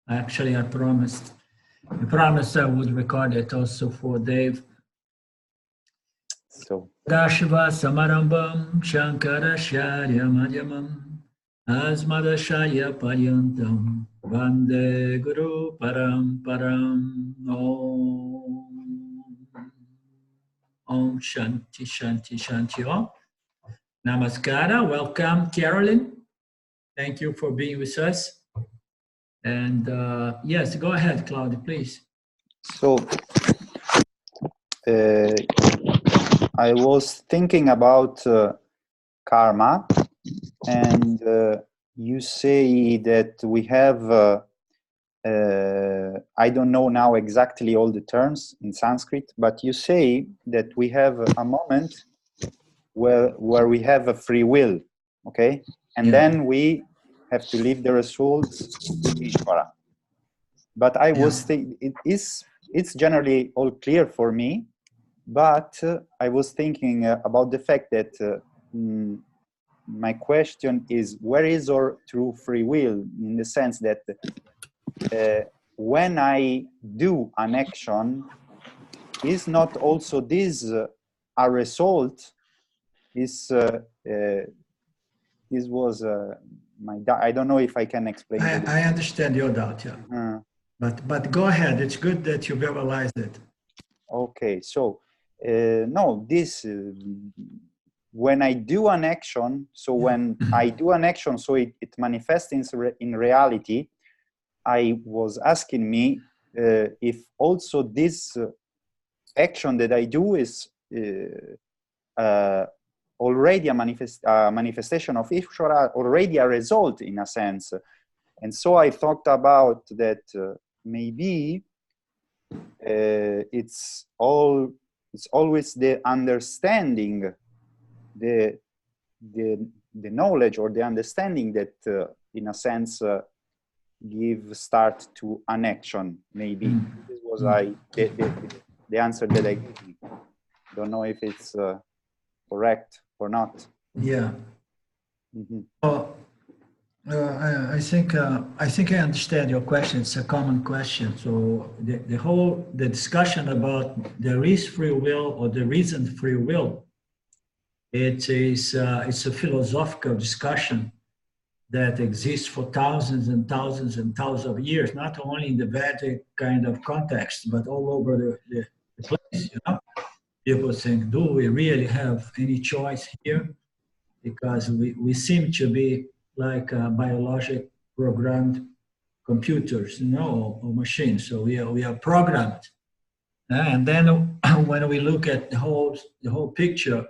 Actually, I promised I would record it also for Dave. So Dashiva Samarambam Shankara Sharya Madhyamam Asmadashaya Paryantam Vande Guru Paramparam Om Shanti Shanti Shanti Om. Namaskara. Welcome, Carolyn. Thank you for being with us. And yes, go ahead, Claudia, please. So I was thinking about karma, and you say that we have, I don't know now exactly all the terms in Sanskrit, but you say that we have a moment where we have a free will, okay? And then we have to leave the results to Ishvara. But I was thinking, it's generally all clear for me, but I was thinking about the fact that my question is, where is our true free will? In the sense that when I do an action, is not also this a result? Is this was my doubt. I don't know if I can explain. I understand your doubt, yeah. But go ahead. It's good that you verbalized it. Okay, so no, this when I do an action, so when I do an action, so it manifests in reality. I was asking me if also this action that I do is already a manifestation of Ishvara, already a result in a sense. And so I thought about that maybe it's always the understanding, the knowledge or the understanding that in a sense give start to an action. Maybe this was the answer that I gave. Don't know if it's correct or not. Yeah. Well, I think I understand your question. It's a common question. So the discussion about there is free will or there isn't free will, it's a philosophical discussion that exists for thousands and thousands and thousands of years, not only in the Vedic kind of context, but all over the place. You know, people think, do we really have any choice here? Because we seem to be like biologic programmed computers, you know, or machines. So we are programmed. And then when we look at the whole picture,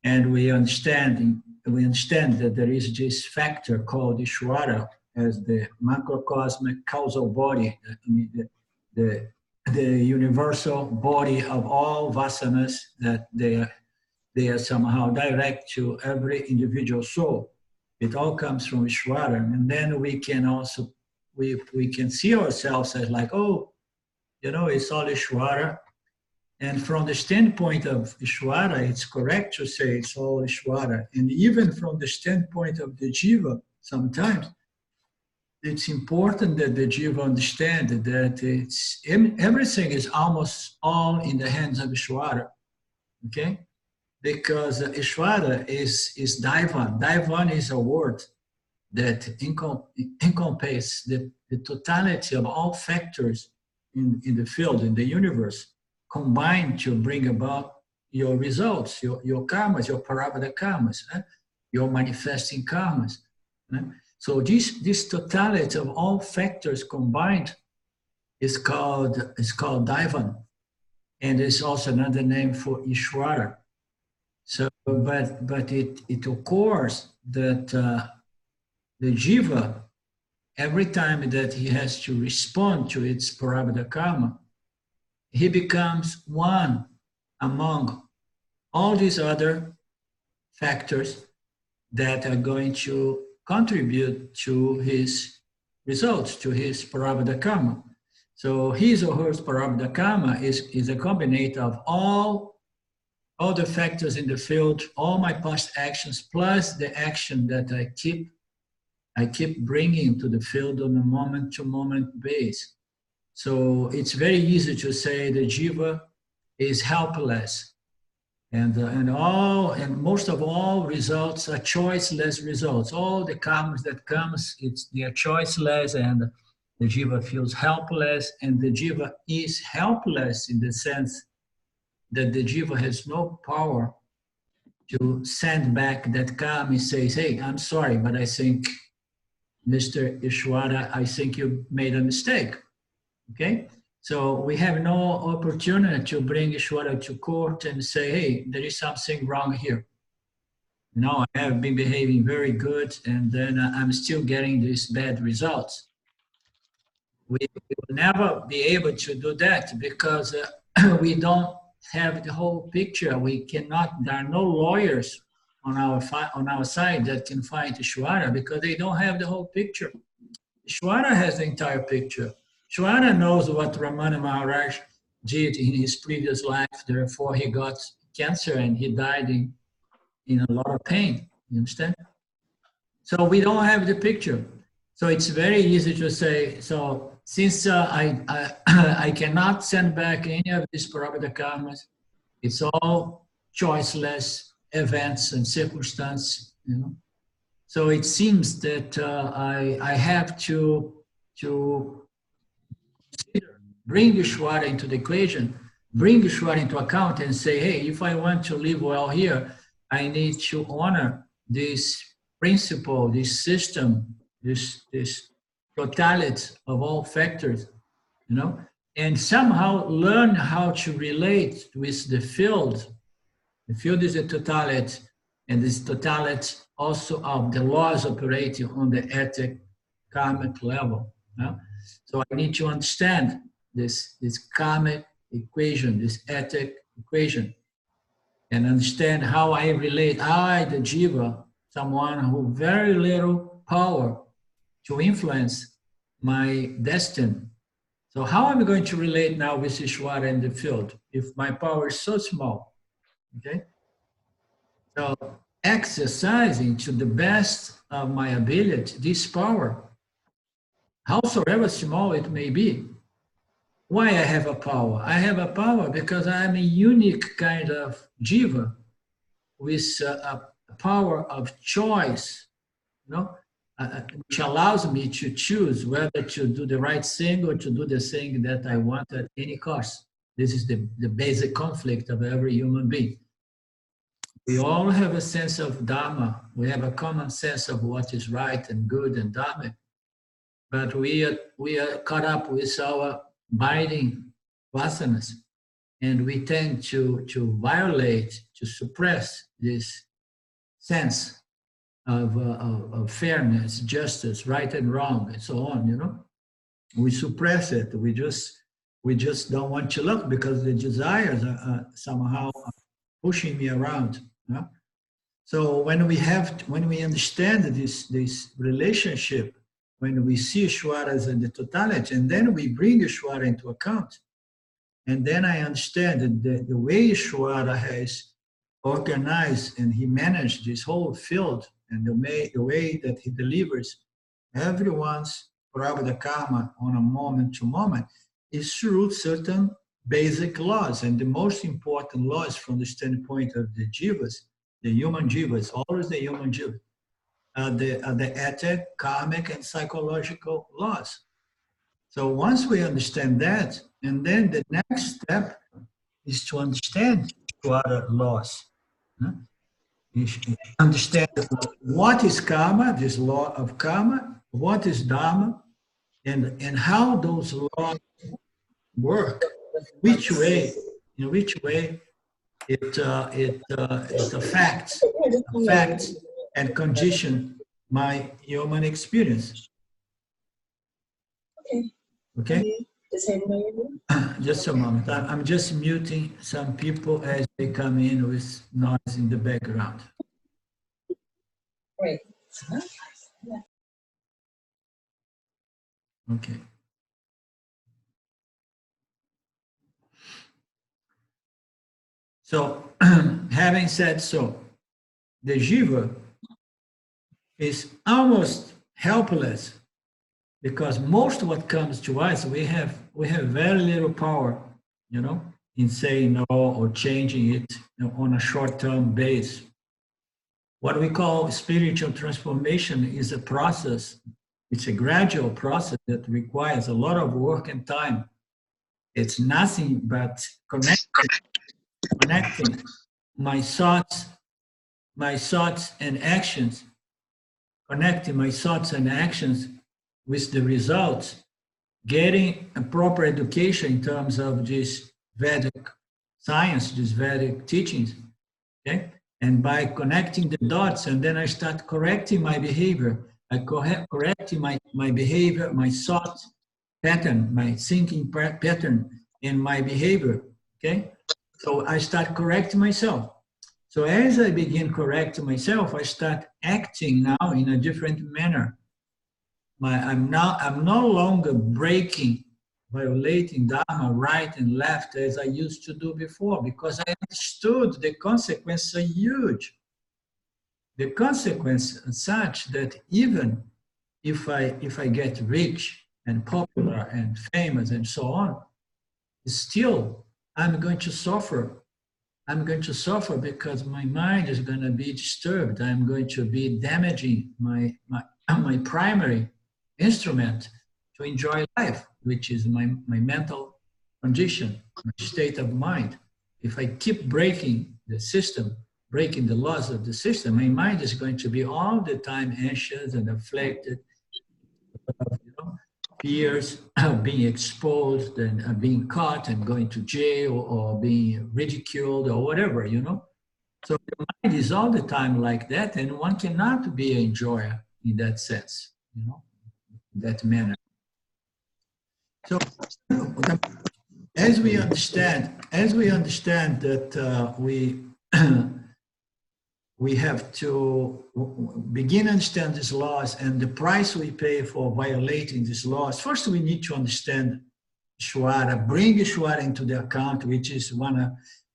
and we understand that there is this factor called Ishvara as the macrocosmic causal body, the universal body of all vasanas, that they are somehow direct to every individual soul. It all comes from Ishvara. And then we can also, we can see ourselves as like, oh, you know, it's all Ishvara. And from the standpoint of Ishvara, it's correct to say it's all Ishvara. And even from the standpoint of the Jiva, sometimes it's important that the Jiva understand that everything is almost all in the hands of Ishvara, okay? Because Ishvara is Daivan. Daivan is a word that encompasses the totality of all factors in the field, in the universe, combined to bring about your results, your karmas, your parabada karmas, your manifesting karmas. So this totality of all factors combined is called Daivan, and it's also another name for Ishvara. So, but it occurs that the jiva, every time that he has to respond to its parabada karma, he becomes one among all these other factors that are going to contribute to his results, to his parabada karma. So his or her parabada karma is a combination of all the factors in the field, all my past actions, plus the action that I keep I keep bringing to the field on a moment-to-moment base. So it's very easy to say the jiva is helpless, and most of all results are choiceless results. All the karmas that comes, they are choiceless, and the jiva feels helpless, and the jiva is helpless in the sense that the jiva has no power to send back that karma and says, hey, I'm sorry, but I think, Mr. Ishwara, I think you made a mistake. Okay? So we have no opportunity to bring Ishwara to court and say, hey, there is something wrong here. No, I have been behaving very good, and then I'm still getting these bad results. We will never be able to do that because we don't have the whole picture. We cannot, there are no lawyers on our side that can fight Ishwara because they don't have the whole picture. Ishwara has the entire picture. Ishwara knows what Ramana Maharaj did in his previous life, therefore he got cancer and he died in a lot of pain. You understand? So we don't have the picture. So it's very easy to say, so since I cannot send back any of these prarabdha karmas, it's all choiceless events and circumstances, you know. So it seems that I have to bring Ishwara into the equation, bring Ishwara into account and say, hey, if I want to live well here, I need to honor this principle, this system, this totality of all factors, you know, and somehow learn how to relate with the field. The field is a totality, and this totality also of the laws operating on the ethic, karmic level. You know? So I need to understand this karmic equation, this ethic equation, and understand how I relate. I, the jiva, someone who very little power to influence my destiny. So how am I going to relate now with Ishwara in the field if my power is so small? Okay. So exercising to the best of my ability this power, howsoever small it may be. Why I have a power? I have a power because I'm a unique kind of jiva with a power of choice, you know, which allows me to choose whether to do the right thing or to do the thing that I want at any cost. This is the basic conflict of every human being. We all have a sense of dharma. We have a common sense of what is right and good and dharma. But we are caught up with our binding vasanas, and we tend to violate, to suppress this sense of fairness, justice, right and wrong, and so on. You know, we suppress it. We just don't want to look because the desires are somehow pushing me around. You know? So when we understand this relationship, when we see Ishwara as in the totality, and then we bring Ishwara into account, and then I understand that the way Ishwara has organized and he managed this whole field, and the way that he delivers everyone's prarabdha karma on a moment to moment is through certain basic laws. And the most important laws from the standpoint of the jivas, the human jivas, always the human jivas, the ethic, karmic, and psychological laws. So once we understand that, and then the next step is to understand Ishwara laws. Understand what is karma, this law of karma, what is dharma, and how those laws work, in which way it affects and condition my human experience. Okay? Just a moment. I'm just muting some people as they come in with noise in the background. Great. Okay. So, having said so, the jiva is almost helpless, because most of what comes to us, we have very little power, you know, in saying no or changing it, you know, on a short-term base. What we call spiritual transformation is a process. It's a gradual process that requires a lot of work and time. It's nothing but connecting my thoughts and actions, connecting my thoughts and actions with the results, getting a proper education in terms of this Vedic science, these Vedic teachings, okay? And by connecting the dots, and then I start correcting my behavior. I correcting my behavior, my thought pattern, my thinking pattern, and my behavior, okay? So I start correcting myself. So as I begin correcting myself, I start acting now in a different manner. I'm no longer violating Dharma right and left as I used to do before, because I understood the consequences are huge. The consequence is such that even if I get rich and popular and famous and so on, still I'm going to suffer. I'm going to suffer because my mind is going to be disturbed. I'm going to be damaging my primary instrument to enjoy life, which is my mental condition, my state of mind. If I keep breaking the system, breaking the laws of the system, my mind is going to be all the time anxious and afflicted, you know, fears of being exposed and being caught and going to jail or being ridiculed or whatever, you know. So the mind is all the time like that, and one cannot be an enjoyer in that sense, you know, in that manner. So as we understand that we have to begin to understand these laws and the price we pay for violating these laws. First, we need to understand Ishvara, bring Ishvara into the account, which is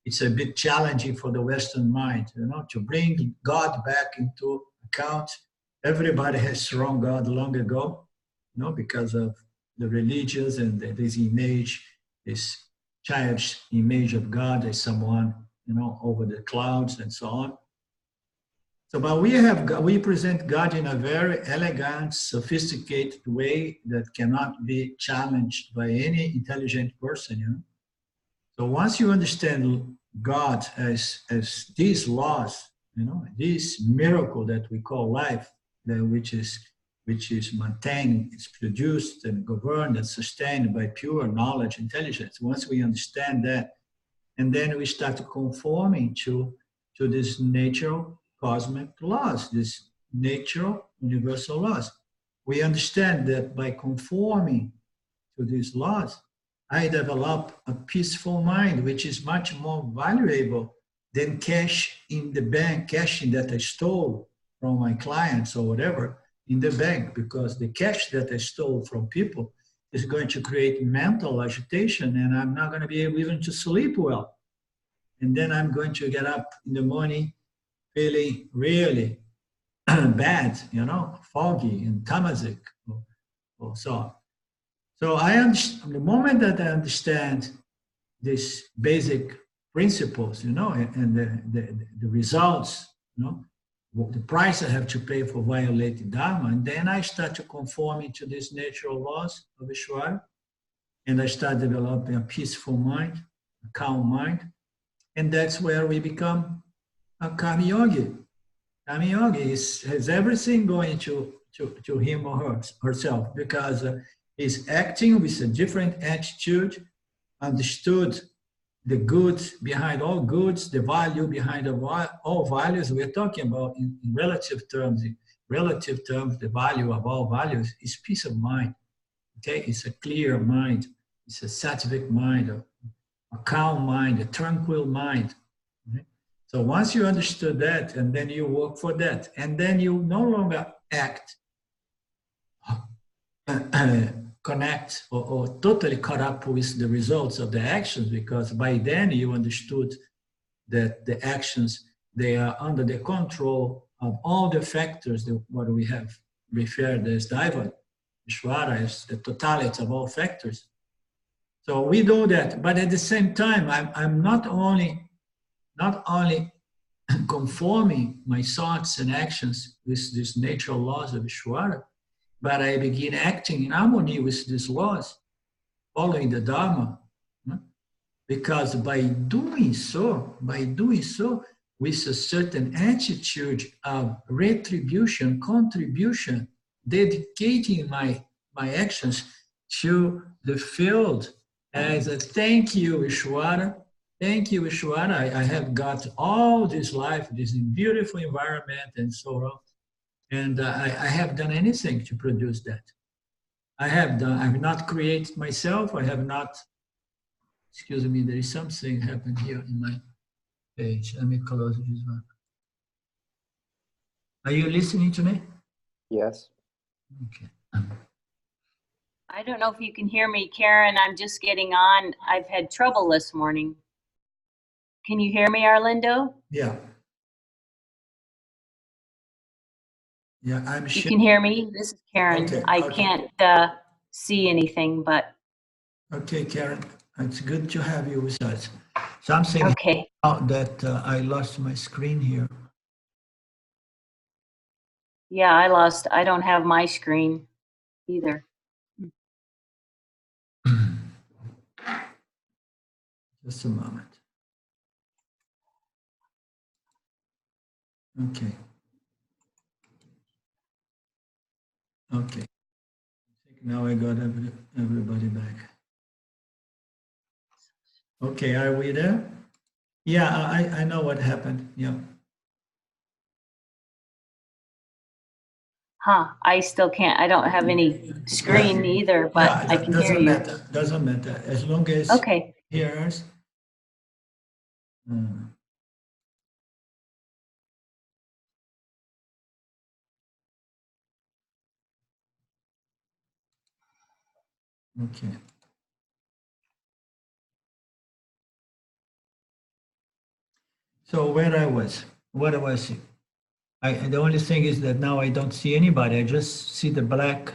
it's a bit challenging for the Western mind, you know, to bring God back into account. Everybody has thrown God long ago, you know, because of the religions and this image, this child's image of God as someone, you know, over the clouds and so on. So, but we present God in a very elegant, sophisticated way that cannot be challenged by any intelligent person, you know. So once you understand God as these laws, you know, this miracle that we call life, which is maintained, it's produced and governed and sustained by pure knowledge, intelligence. Once we understand that, and then we start conforming to this natural cosmic laws, these natural universal laws. We understand that by conforming to these laws, I develop a peaceful mind, which is much more valuable than cash in the bank, cashing that I stole from my clients or whatever in the bank, because the cash that I stole from people is going to create mental agitation, and I'm not going to be able even to sleep well. And then I'm going to get up in the morning feeling really bad, you know, foggy and tamazic or so on. So the moment that I understand these basic principles, you know, and the results, you know, the price I have to pay for violating Dharma, and then I start to conform to these natural laws of Ishvara, and I start developing a peaceful mind, a calm mind, and that's where we become a Karma Yogi. Karma Yogi has everything going to him or herself, because he's acting with a different attitude, understood the good behind all goods, the value behind all values. We're talking about in relative terms. In relative terms, the value of all values is peace of mind. Okay, it's a clear mind, it's a sattvic mind, a calm mind, a tranquil mind. Okay? So once you understood that, and then you work for that, and then you no longer act, connect or totally caught up with the results of the actions, because by then you understood that the actions, they are under the control of all the factors that what we have referred as Daiva. Ishvara is the totality of all factors. So we do that, but at the same time, I'm not only conforming my thoughts and actions with these natural laws of Ishvara, but I begin acting in harmony with these laws, following the Dharma. Because by doing so, with a certain attitude of retribution, contribution, dedicating my actions to the field as a thank you, Ishvara. Thank you, Ishvara. I have got all this life, this beautiful environment, and so on. And I have done anything to produce that. I have not created myself. I have not. Excuse me, there is something happened here in my page. Let me close this one. Are you listening to me? Yes. Okay. I don't know if you can hear me, Karen. I'm just getting on. I've had trouble this morning. Can you hear me, Arlindo? Yeah. Yeah, I'm sure. You can hear me? This is Karen. Okay, I okay. can't see anything, but. Okay, Karen, it's good to have you with us. Something Okay. out that I lost my screen here. Yeah, I don't have my screen either. Just a moment. Okay. Okay. I think now I got everybody back. Okay, are we there? Yeah, I know what happened. Yeah. Huh, I still can't. I don't have any screen either, but Yeah, I can hear you. Doesn't matter. As long as Okay. you hear us. Okay. So what I was the only thing is that now I don't see anybody. I just see the black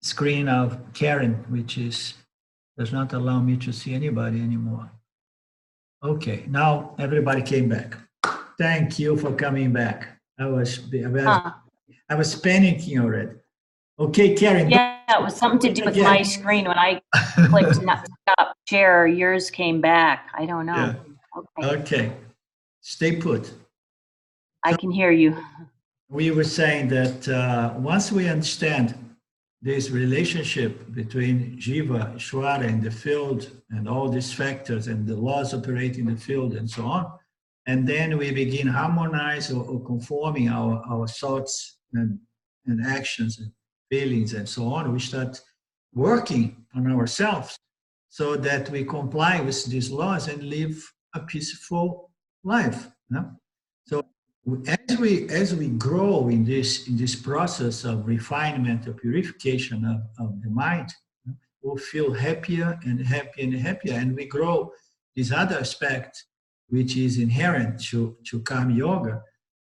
screen of Karen, which does not allow me to see anybody anymore. Okay, now everybody came back. Thank you for coming back. I was panicking already. Okay, Karen. Yeah, it was something to do with my screen. When I clicked not stop share, yours came back. I don't know. Yeah. Okay. Stay put. I can hear you. We were saying that once we understand this relationship between Jiva, Ishvara, and the field, and all these factors, and the laws operating the field, and so on, and then we begin harmonize or conforming our thoughts and actions and feelings and so on, we start working on ourselves so that we comply with these laws and live a peaceful life. No? So as we grow in this process of refinement, of purification of the mind, we'll feel happier and happier and happier, and we grow this other aspect which is inherent to Karma Yoga,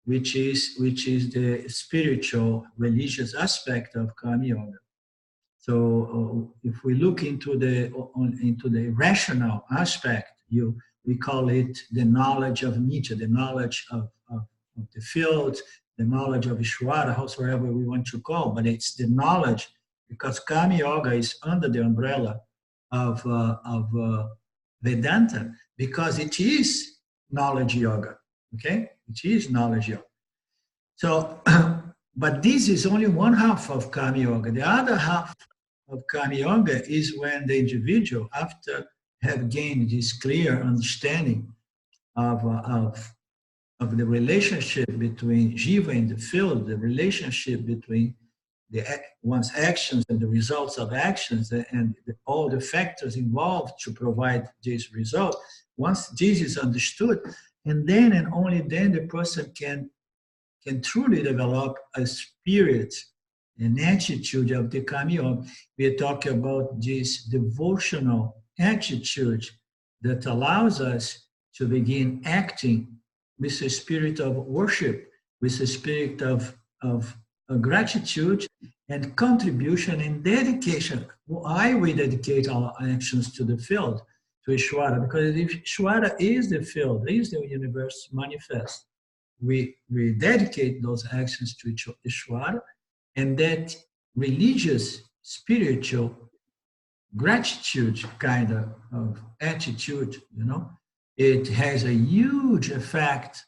which is the spiritual religious aspect of Karma Yoga. So if we look into the rational aspect, we call it the knowledge of Nitya, the knowledge of the field, the knowledge of Ishvara, howsoever we want to call, but it's the knowledge, because Karma Yoga is under the umbrella of Vedanta, because it is knowledge yoga, okay? It is knowledge yoga. So, but this is only one half of Karma Yoga. The other half of Karma Yoga is when the individual, after have gained this clear understanding of the relationship between Jiva and the field, the relationship between one's actions and the results of actions, and all the factors involved to provide this result. Once this is understood, and then and only then the person can truly develop a spirit, an attitude of the Karma Yoga. We are talking about this devotional attitude that allows us to begin acting with a spirit of worship, with a spirit of gratitude and contribution and dedication. Why we dedicate our actions to the field, to Ishvara? Because if Ishvara is the field, is the universe manifest. We dedicate those actions to Ishvara, and that religious, spiritual gratitude kind of attitude, it has a huge effect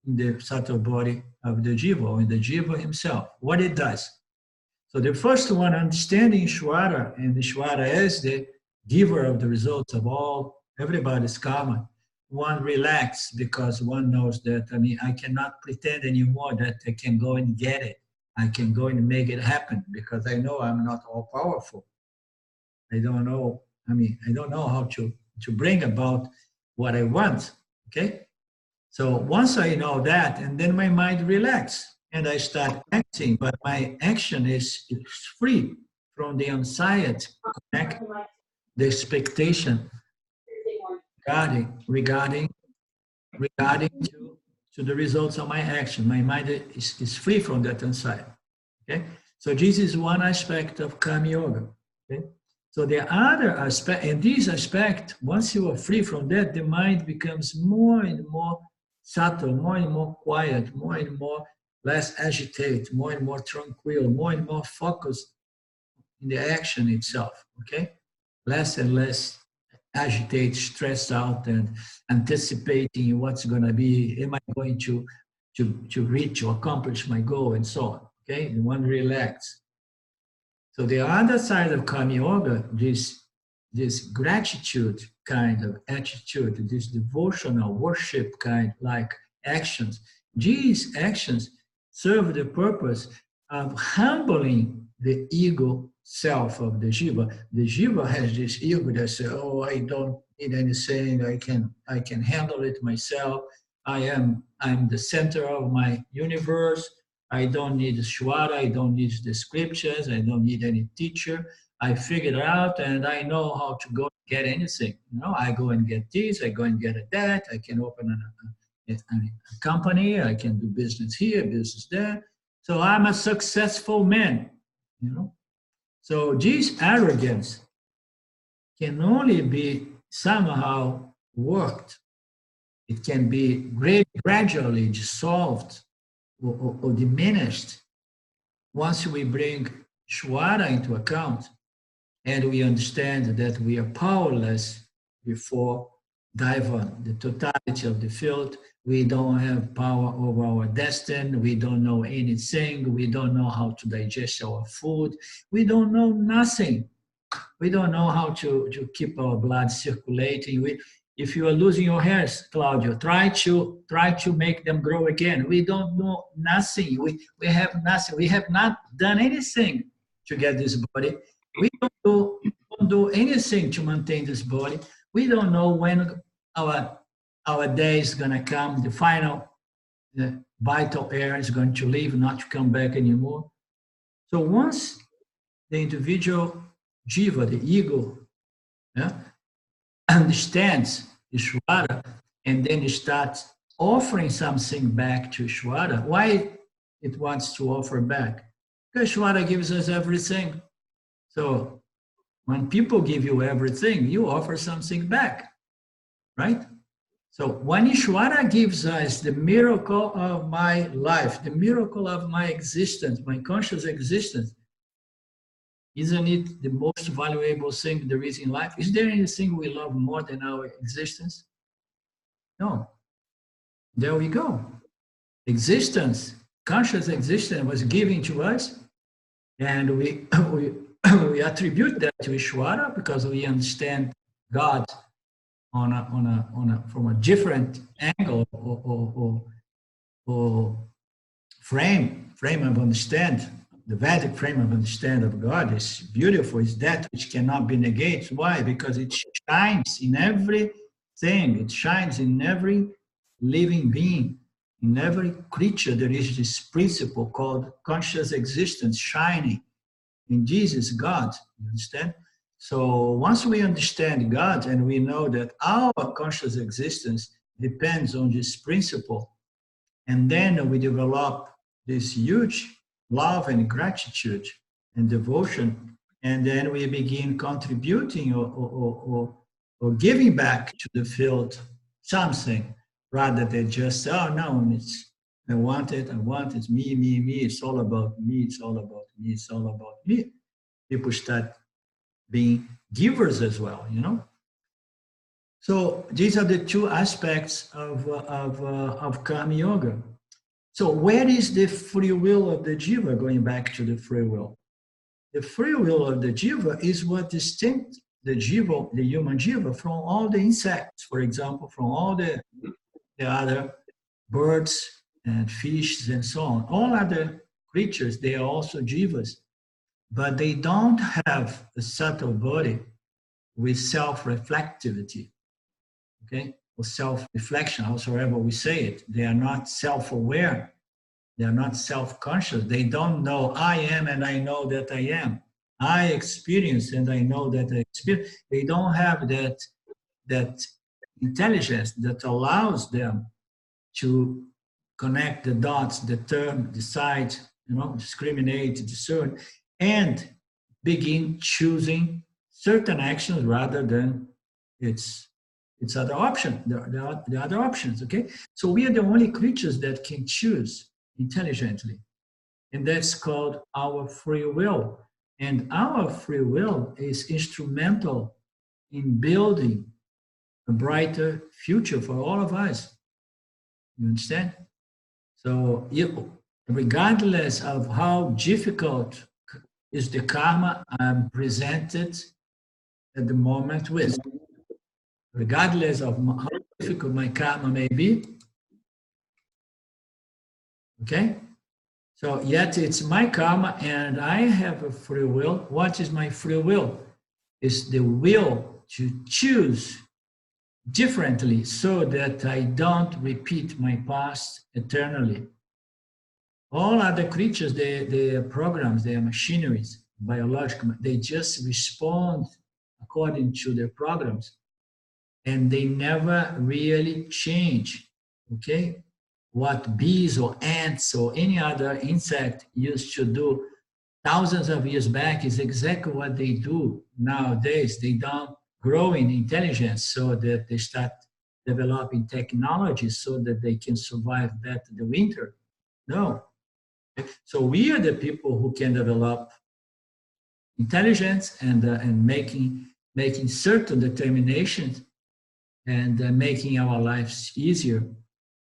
in the subtle body of the jiva, or in the jiva himself, what it does. So the first one, understanding Ishvara, and Ishvara as the giver of the results of everybody's karma, one relax, because one knows that, I cannot pretend anymore that I can go and get it. I can go and make it happen, because I know I'm not all powerful. I don't know how to bring about what I want, okay? So once I know that, and then my mind relaxes, and I start acting, but my action is free from the anxiety, the expectation regarding to the results of my action. My mind is free from that anxiety, okay? So this is one aspect of Karma Yoga, okay? So the other aspect, and this aspect, once you are free from that, the mind becomes more and more subtle, more and more quiet, more and more less agitated, more and more tranquil, more and more focused in the action itself, okay? Less and less agitated, stressed out, and anticipating what's going to be, am I going to reach or accomplish my goal, and so on, okay? And one relax. So the other side of Karma Yoga, this gratitude kind of attitude, this devotional worship kind like actions, these actions serve the purpose of humbling the ego self of the jiva. The jiva has this ego that says, "Oh, I don't need anything. I can handle it myself. I'm the center of my universe. I don't need Shwara, I don't need the scriptures, I don't need any teacher. I figured out, and I know how to go get anything. I go and get this, I go and get that. I can open a company, I can do business here, business there. So I'm a successful man, So this arrogance can only be somehow worked. It can be gradually dissolved or diminished once we bring Shwara into account, and we understand that we are powerless before Daivan, the totality of the field. We don't have power over our destiny. We don't know anything. We don't know how to digest our food. We don't know nothing. We don't know how to keep our blood circulating. If you are losing your hairs, Claudio, try to make them grow again. We don't know nothing. We have nothing. We have not done anything to get this body. We don't do anything to maintain this body. We don't know when our day is going to come. The final vital air is going to leave, not to come back anymore. So once the individual jiva, the ego, understands Ishvara, and then it starts offering something back to Ishvara. Why it wants to offer back? Because Ishvara gives us everything. So when people give you everything, you offer something back, right? So when Ishvara gives us the miracle of my life, the miracle of my existence, my conscious existence, isn't it the most valuable thing there is in life? Is there anything we love more than our existence? No. There we go. Existence, conscious existence was given to us, and we attribute that to Ishvara because we understand God from a different angle or frame of understanding. The Vedic frame of understanding of God is beautiful. It's that which cannot be negated. Why? Because it shines in everything. It shines in every living being. In every creature, there is this principle called conscious existence shining. In Jesus, God. You understand? So once we understand God and we know that our conscious existence depends on this principle, and then we develop this huge love and gratitude and devotion, and then we begin contributing or giving back to the field something, rather than just, oh no, it's I want it, me, it's all about me, it's all about me, it's all about me. People start being givers as well, you know. So these are the two aspects of karma yoga. So where is the free will of the jiva? Going back to the free will, the free will of the jiva is what distinct the jiva, the human jiva, from all the insects, for example, from all the other birds and fishes and so on. All other creatures, they are also jivas, but they don't have a subtle body with self-reflectivity, okay, or self-reflection, howsoever we say it. They are not self-aware. They are not self-conscious. They don't know, I am and I know that I am. I experience and I know that I experience. They don't have that intelligence that allows them to connect the dots, determine, decide, discriminate, discern, and begin choosing certain actions rather than its other option, the other options, okay? So we are the only creatures that can choose intelligently, and that's called our free will. And our free will is instrumental in building a brighter future for all of us. You understand? So regardless of how difficult is the karma I'm presented at the moment with, regardless of how difficult my karma may be, okay? So yet it's my karma and I have a free will. What is my free will? It's the will to choose differently so that I don't repeat my past eternally. All other creatures, they are programs, they are machineries, biological, they just respond according to their programs, and they never really change, okay? What bees or ants or any other insect used to do thousands of years back is exactly what they do nowadays. They don't grow in intelligence so that they start developing technology so that they can survive better the winter. No. So we are the people who can develop intelligence and making certain determinations and making our lives easier.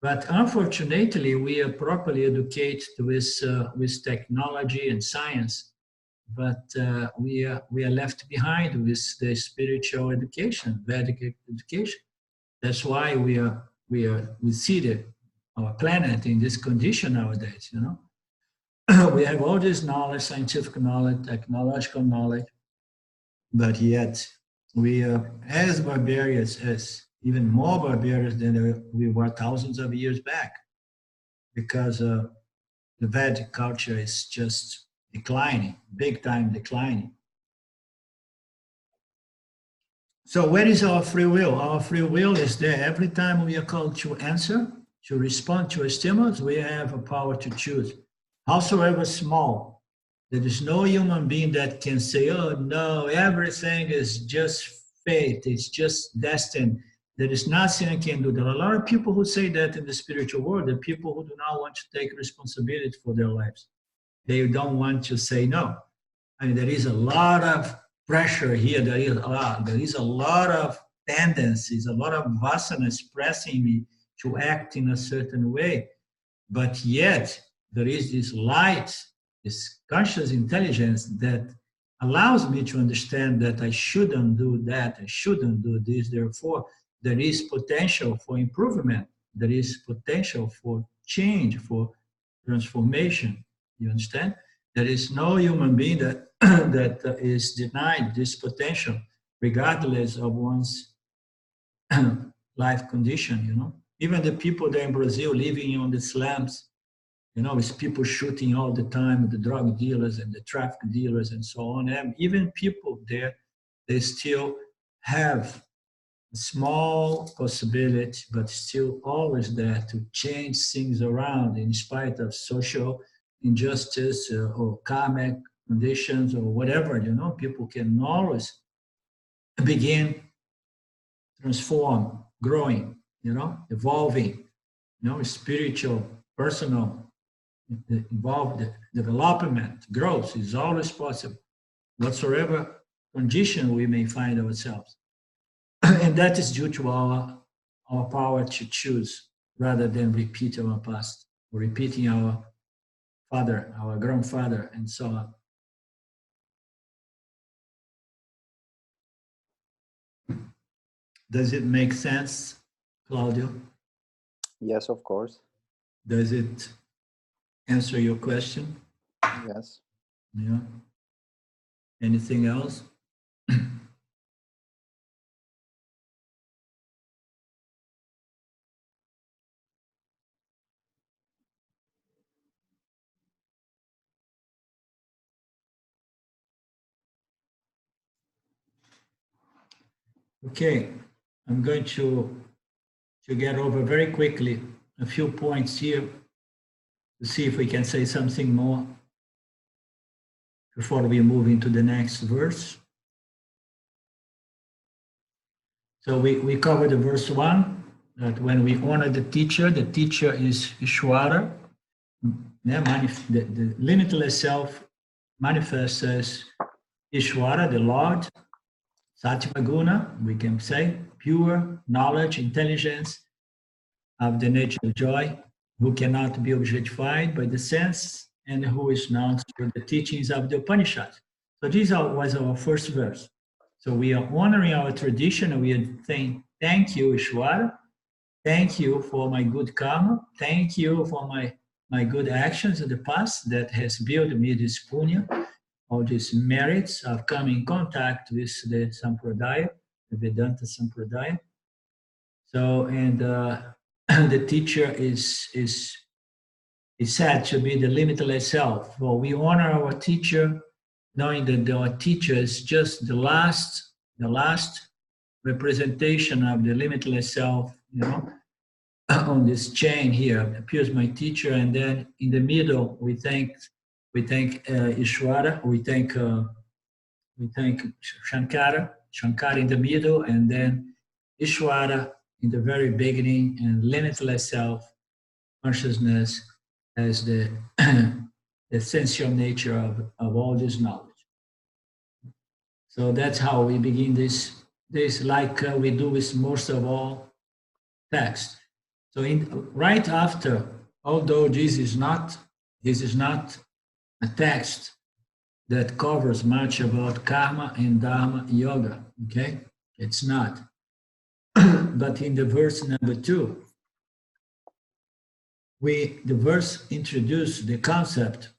But unfortunately, we are properly educated with technology and science, but we are left behind with the spiritual education, Vedic education. That's why we see our planet in this condition nowadays. You know, we have all this knowledge, scientific knowledge, technological knowledge, but yet we are as barbarians, as even more barbarians than we were thousands of years back, because the Vedic culture is just declining, big time declining. So where is our free will? Our free will is there. Every time we are called to answer, to respond to a stimulus, we have a power to choose, howsoever small. There is no human being that can say, oh no, everything is just fate, it's just destined. There is nothing I can do. There are a lot of people who say that in the spiritual world, the people who do not want to take responsibility for their lives. They don't want to say no. I mean, there is a lot of pressure here. There is a lot of tendencies, a lot of vasanas pressing me to act in a certain way. But yet, there is this light, this conscious intelligence that allows me to understand that I shouldn't do that, I shouldn't do this. Therefore, there is potential for improvement. There is potential for change, for transformation. You understand? There is no human being that that is denied this potential, regardless of one's life condition. You know, even the people there in Brazil living on the slums, you know, with people shooting all the time, the drug dealers and the traffic dealers and so on. And even people there, they still have a small possibility, but still always there to change things around in spite of social injustice or karmic conditions or whatever, people can always begin, transform, growing, evolving, spiritual, personal, involved development, growth is always possible, whatsoever condition we may find ourselves. And that is due to our power to choose rather than repeat our past or repeating our father, our grandfather, and so on. Does it make sense, Claudio? Yes, of course. Does it answer your question? Yes. Yeah. Anything else? Okay, I'm going to get over very quickly a few points here to see if we can say something more before we move into the next verse. So we covered the verse 1, that when we honor the teacher is Ishwara. The limitless self manifests as Ishwara, the Lord, Satvaguna, we can say, pure knowledge, intelligence of the nature of joy, who cannot be objectified by the sense and who is known through the teachings of the Upanishads. So this was our first verse. So we are honoring our tradition and we are saying, thank you, Ishwara. Thank you for my good karma. Thank you for my good actions in the past that has built me this punya, all these merits of coming in contact with the Sampradaya, the Vedanta Sampradaya. So, and the teacher is said to be the limitless self. Well, we honor our teacher, knowing that our teacher is just the last representation of the limitless self, on this chain here. Appears my teacher, and then in the middle we thank Ishwara, we thank Shankara in the middle, and then Ishwara in the very beginning, and limitless self consciousness as the essential nature of all this knowledge. So that's how we begin this like we do with most of all texts. So right after, although this is not a text that covers much about karma and dharma yoga, okay? It's not. But in the verse number 2, the verse introduces the concept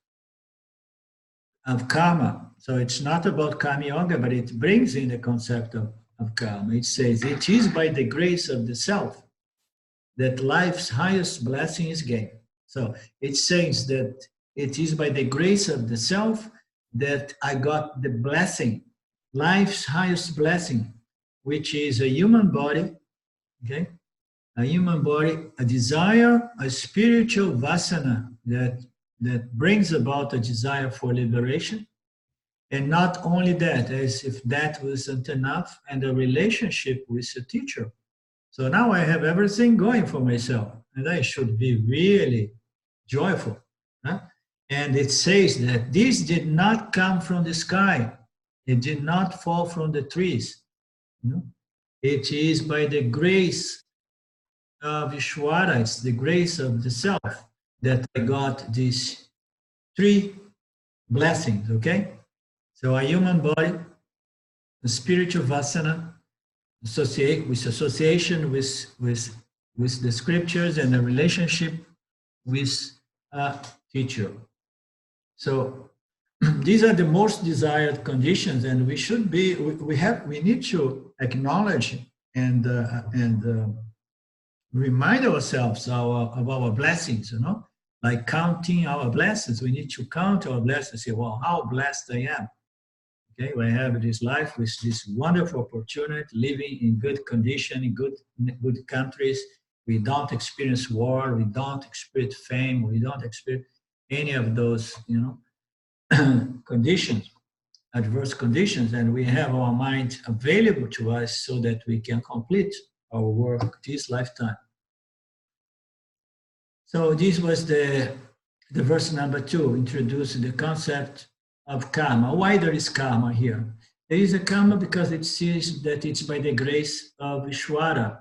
of karma. So it's not about karma yoga, but it brings in the concept of karma. It says, it is by the grace of the self that life's highest blessing is gained. So it says that it is by the grace of the self that I got the blessing, life's highest blessing, which is a human body, okay? A human body, a desire, a spiritual vasana that brings about a desire for liberation. And not only that, as if that wasn't enough, and a relationship with a teacher. So now I have everything going for myself, and I should be really joyful. Huh? And it says that this did not come from the sky. It did not fall from the trees. It is by the grace of Ishwara, it's the grace of the self that I got these 3 blessings, okay? So a human body, a spiritual vasana, association with the scriptures, and a relationship with a teacher. So these are the most desired conditions, and we should be, we need to acknowledge and remind ourselves of our blessings, like counting our blessings. We need to count our blessings, say, well, how blessed I am. Okay, we have this life with this wonderful opportunity, living in good condition, in good countries. We don't experience war, we don't experience fame, we don't experience, any of those, conditions, adverse conditions, and we have our mind available to us so that we can complete our work this lifetime. So this was the verse number 2, introducing the concept of karma. Why there is karma here? There is a karma because it says that it's by the grace of Ishvara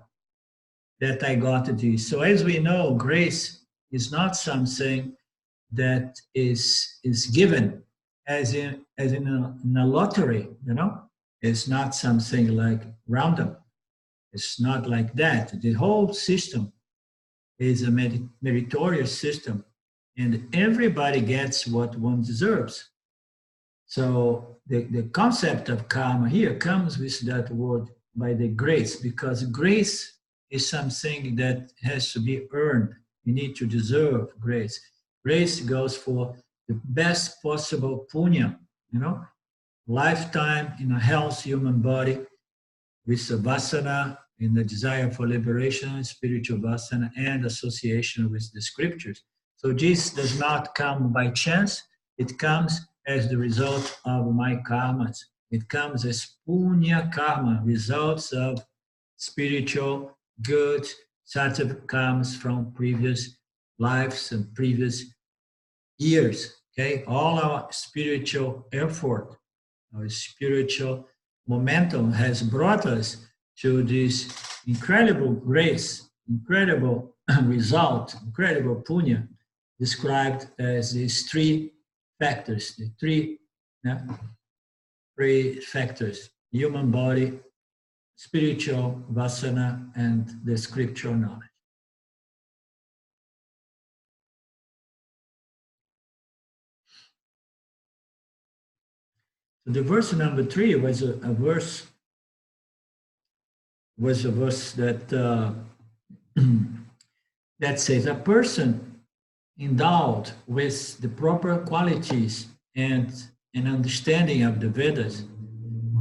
that I got this. So as we know, grace is not something that is given as in a lottery, It's not something like random. It's not like that. The whole system is a meritorious system, and everybody gets what one deserves. So the concept of karma here comes with that word, by the grace, because grace is something that has to be earned. You need to deserve grace. Grace goes for the best possible punya, lifetime in a healthy human body with a vasana, in the desire for liberation, spiritual vasana, and association with the scriptures. So this does not come by chance. It comes as the result of my karmas. It comes as punya karma, results of spiritual good sattvic karmas from previous lives and previous years. Okay, all our spiritual effort, our spiritual momentum has brought us to this incredible grace, incredible result, incredible punya, described as these 3 factors, the three factors: human body, spiritual vasana, and the scriptural knowledge. So the verse number 3 was a verse that that says, a person endowed with the proper qualities and an understanding of the Vedas,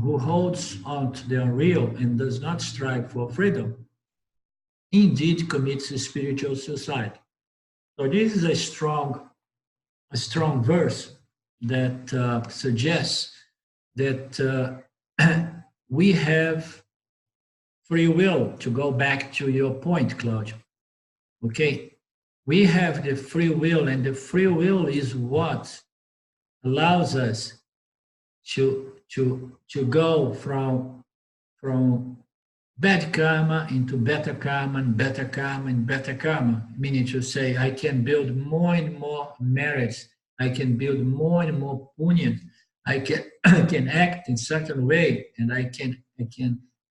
who holds on to the unreal and does not strive for freedom, indeed commits a spiritual suicide. So this is a strong verse that suggests that we have free will, to go back to your point, Claudio. Okay, we have the free will, and the free will is what allows us to go from bad karma into better karma and better karma and better karma, meaning to say I can build more and more merits, I can build more and more punya, I can act in certain way, and I can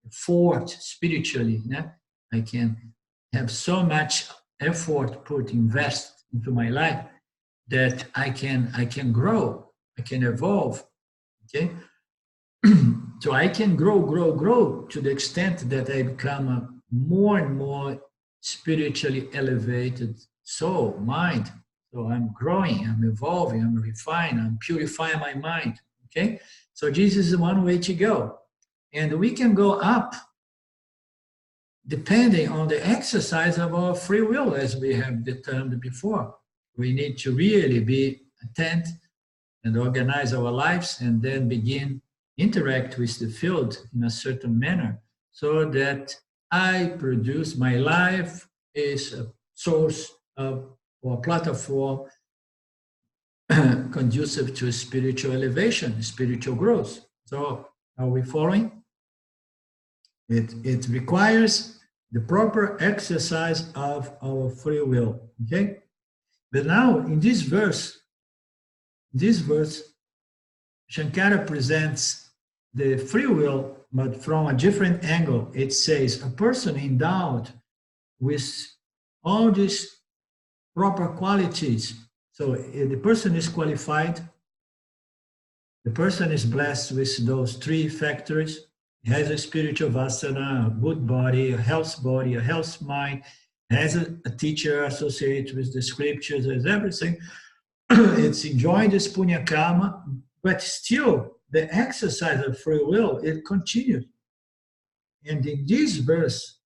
afford spiritually. I can have so much effort invest into my life that I can grow, I can evolve. Okay, so I can grow to the extent that I become a more and more spiritually elevated soul, mind. So I'm growing, I'm evolving, I'm refining, I'm purifying my mind. Okay, so this is one way to go. And we can go up depending on the exercise of our free will, as we have determined before. We need to really be attentive and organize our lives, and then begin interact with the field in a certain manner, so that I produce, my life is a source of, or platform conducive to spiritual elevation, spiritual growth. So are we following? It requires the proper exercise of our free will. Okay, but now in this verse, Shankara presents the free will, but from a different angle. It says a person endowed with all these proper qualities. So the person is qualified, the person is blessed with those 3 factors. He has a spiritual vasana, a good body, a health mind, has a teacher associated with the scriptures, has everything. It's enjoying this punya karma, but still the exercise of free will, it continues. And in this verse,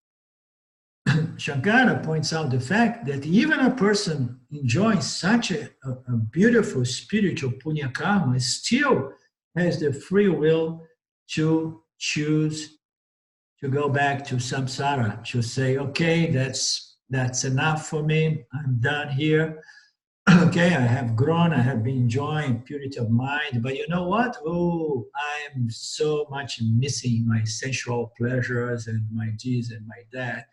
Shankara points out the fact that even a person enjoying such a beautiful spiritual punya karma still has the free will to choose to go back to samsara, to say, okay, that's enough for me. I'm done here. Okay, I have grown, I have been enjoying purity of mind, but you know what? Oh, I'm so much missing my sensual pleasures and my this and my that.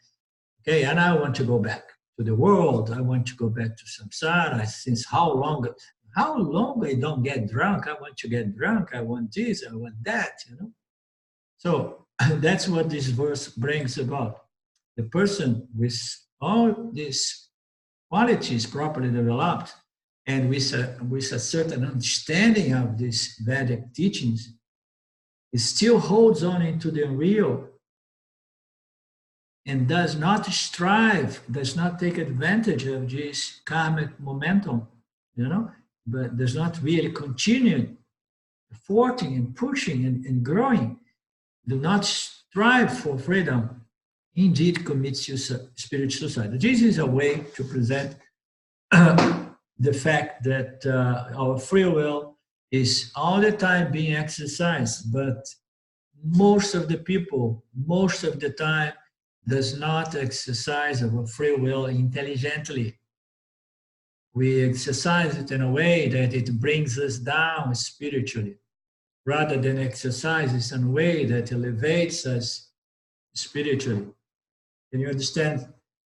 Okay, and I want to go back to the world. I want to go back to samsara. Since how long I don't get drunk? I want to get drunk. I want this, I want that, you know. So that's what this verse brings about. The person with all these qualities properly developed and with a certain understanding of these Vedic teachings, it still holds on into the real and does not strive, does not take advantage of this karmic momentum, you know, but does not really continue forting and pushing and growing, do not strive for freedom, indeed commits spiritual suicide. This is a way to present the fact that our free will is all the time being exercised, but most of the people, most of the time, does not exercise our free will intelligently. We exercise it in a way that it brings us down spiritually, rather than exercise it in a way that elevates us spiritually. Can you understand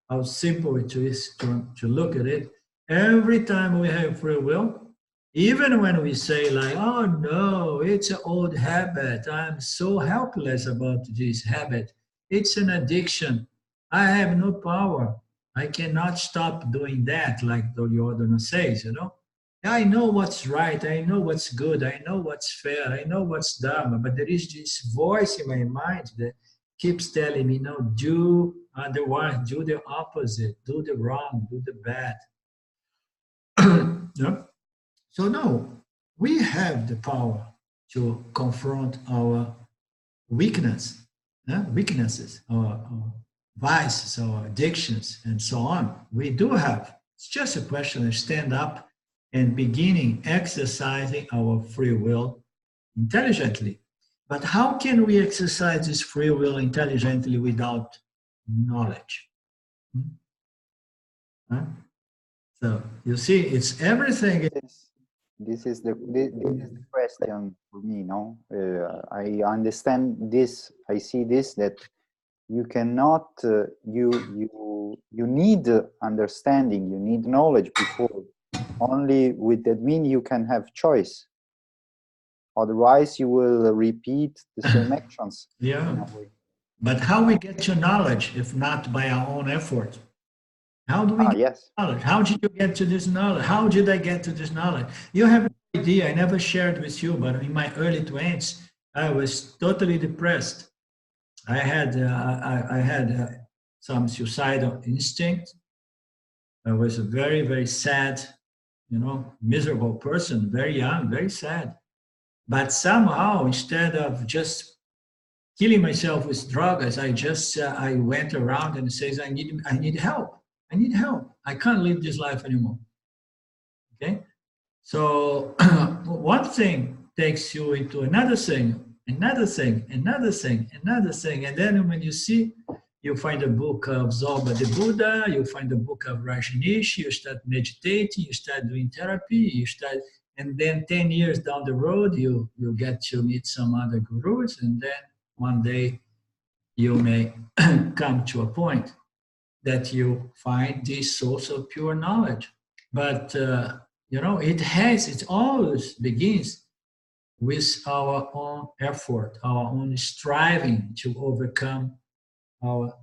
how simple it is to look at it? Every time we have free will, even when we say like, oh no, it's an old habit, I'm so helpless about this habit, it's an addiction, I have no power, I cannot stop doing that, like the Yodhana says, you know. I know what's right, I know what's good, I know what's fair, I know what's dharma, but there is this voice in my mind that keeps telling me, no, do otherwise, do the opposite, do the wrong, do the bad. Yeah? So no, we have the power to confront our weaknesses, our vices, our addictions, and so on. We do have. It's just a question of stand up and beginning exercising our free will intelligently. But how can we exercise this free will intelligently without knowledge? Huh? So you see, it's everything. This is the question for me. No, I understand this. I see this, that you cannot. You need understanding. You need knowledge before. Only with that mean you can have choice. Otherwise, you will repeat the same actions. Yeah. But how we get to knowledge if not by our own effort? How do we get knowledge? How did you get to this knowledge? How did I get to this knowledge? You have no idea. I never shared with you, but in my early 20s, I was totally depressed. I had some suicidal instinct. I was a very, very sad, you know, miserable person, very young, very sad. But somehow, instead of just killing myself with drugs, I went around and says, I need help. I need help. I can't live this life anymore. Okay? So one thing takes you into another thing, another thing, another thing, another thing. And then when you see, you find a book of Zoba the Buddha, you find a book of Rajneesh, you start meditating, you start doing therapy, and then 10 years down the road, you get to meet some other gurus, and then one day you may come to a point that you find this source of pure knowledge. But, you know, it always begins with our own effort, our own striving to overcome our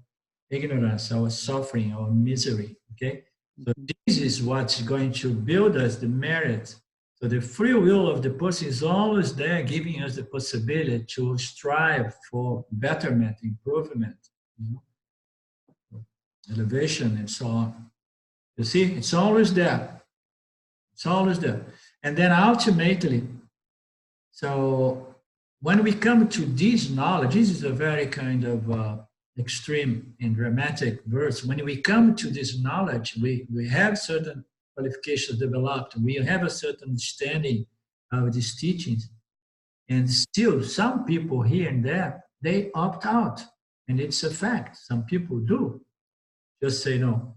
ignorance, our suffering, our misery, okay? So this is what's going to build us the merit. So the free will of the person is always there, giving us the possibility to strive for betterment, improvement, you know, elevation, and so on. You see, it's always there. It's always there. And then ultimately, so when we come to this knowledge, this is a very kind of extreme and dramatic words. When we come to this knowledge, we have certain qualifications developed. We have a certain understanding of these teachings. And still, some people here and there, they opt out. And it's a fact. Some people do. Just say no.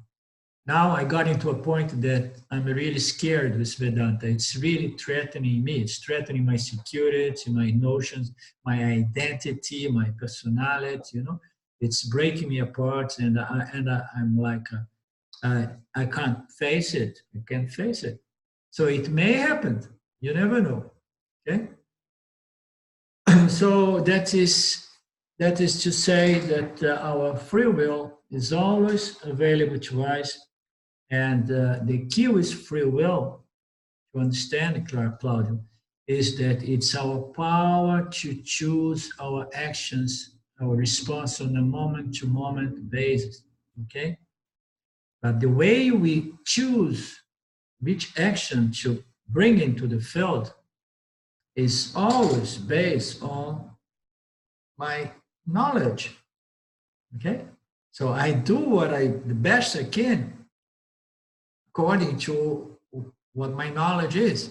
Now I got into a point that I'm really scared with Vedanta. It's really threatening me. It's threatening my security, my notions, my identity, my personality, you know. It's breaking me apart, and I'm like, I can't face it. I can't face it. So it may happen. You never know. Okay. So that is to say that our free will is always available to us, and the key with free will, to understand, Claudio, is that it's our power to choose our actions, our response on a moment-to-moment basis. Okay, but the way we choose which action to bring into the field is always based on my knowledge. Okay, so I do the best I can according to what my knowledge is.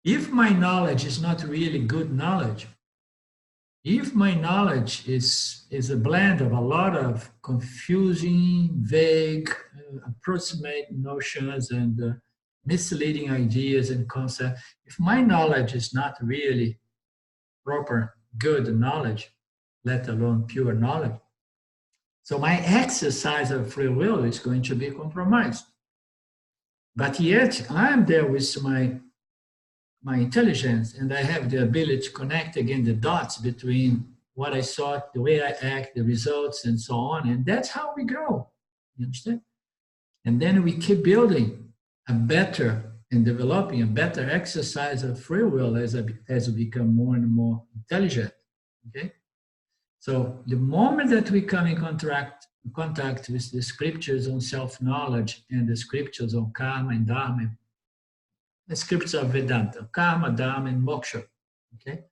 If my knowledge is not really good knowledge, if my knowledge is a blend of a lot of confusing, vague, approximate notions and misleading ideas and concepts, if my knowledge is not really proper, good knowledge, let alone pure knowledge, so my exercise of free will is going to be compromised. But yet I'm there with my intelligence, and I have the ability to connect again the dots between what I thought, the way I act, the results, and so on. And that's how we grow. You understand? And then we keep building a better and developing a better exercise of free will as we become more and more intelligent. Okay? So the moment that we come in contact with the scriptures on self-knowledge and the scriptures on karma and dharma, the scriptures of Vedanta, karma, dharma, and moksha. Okay?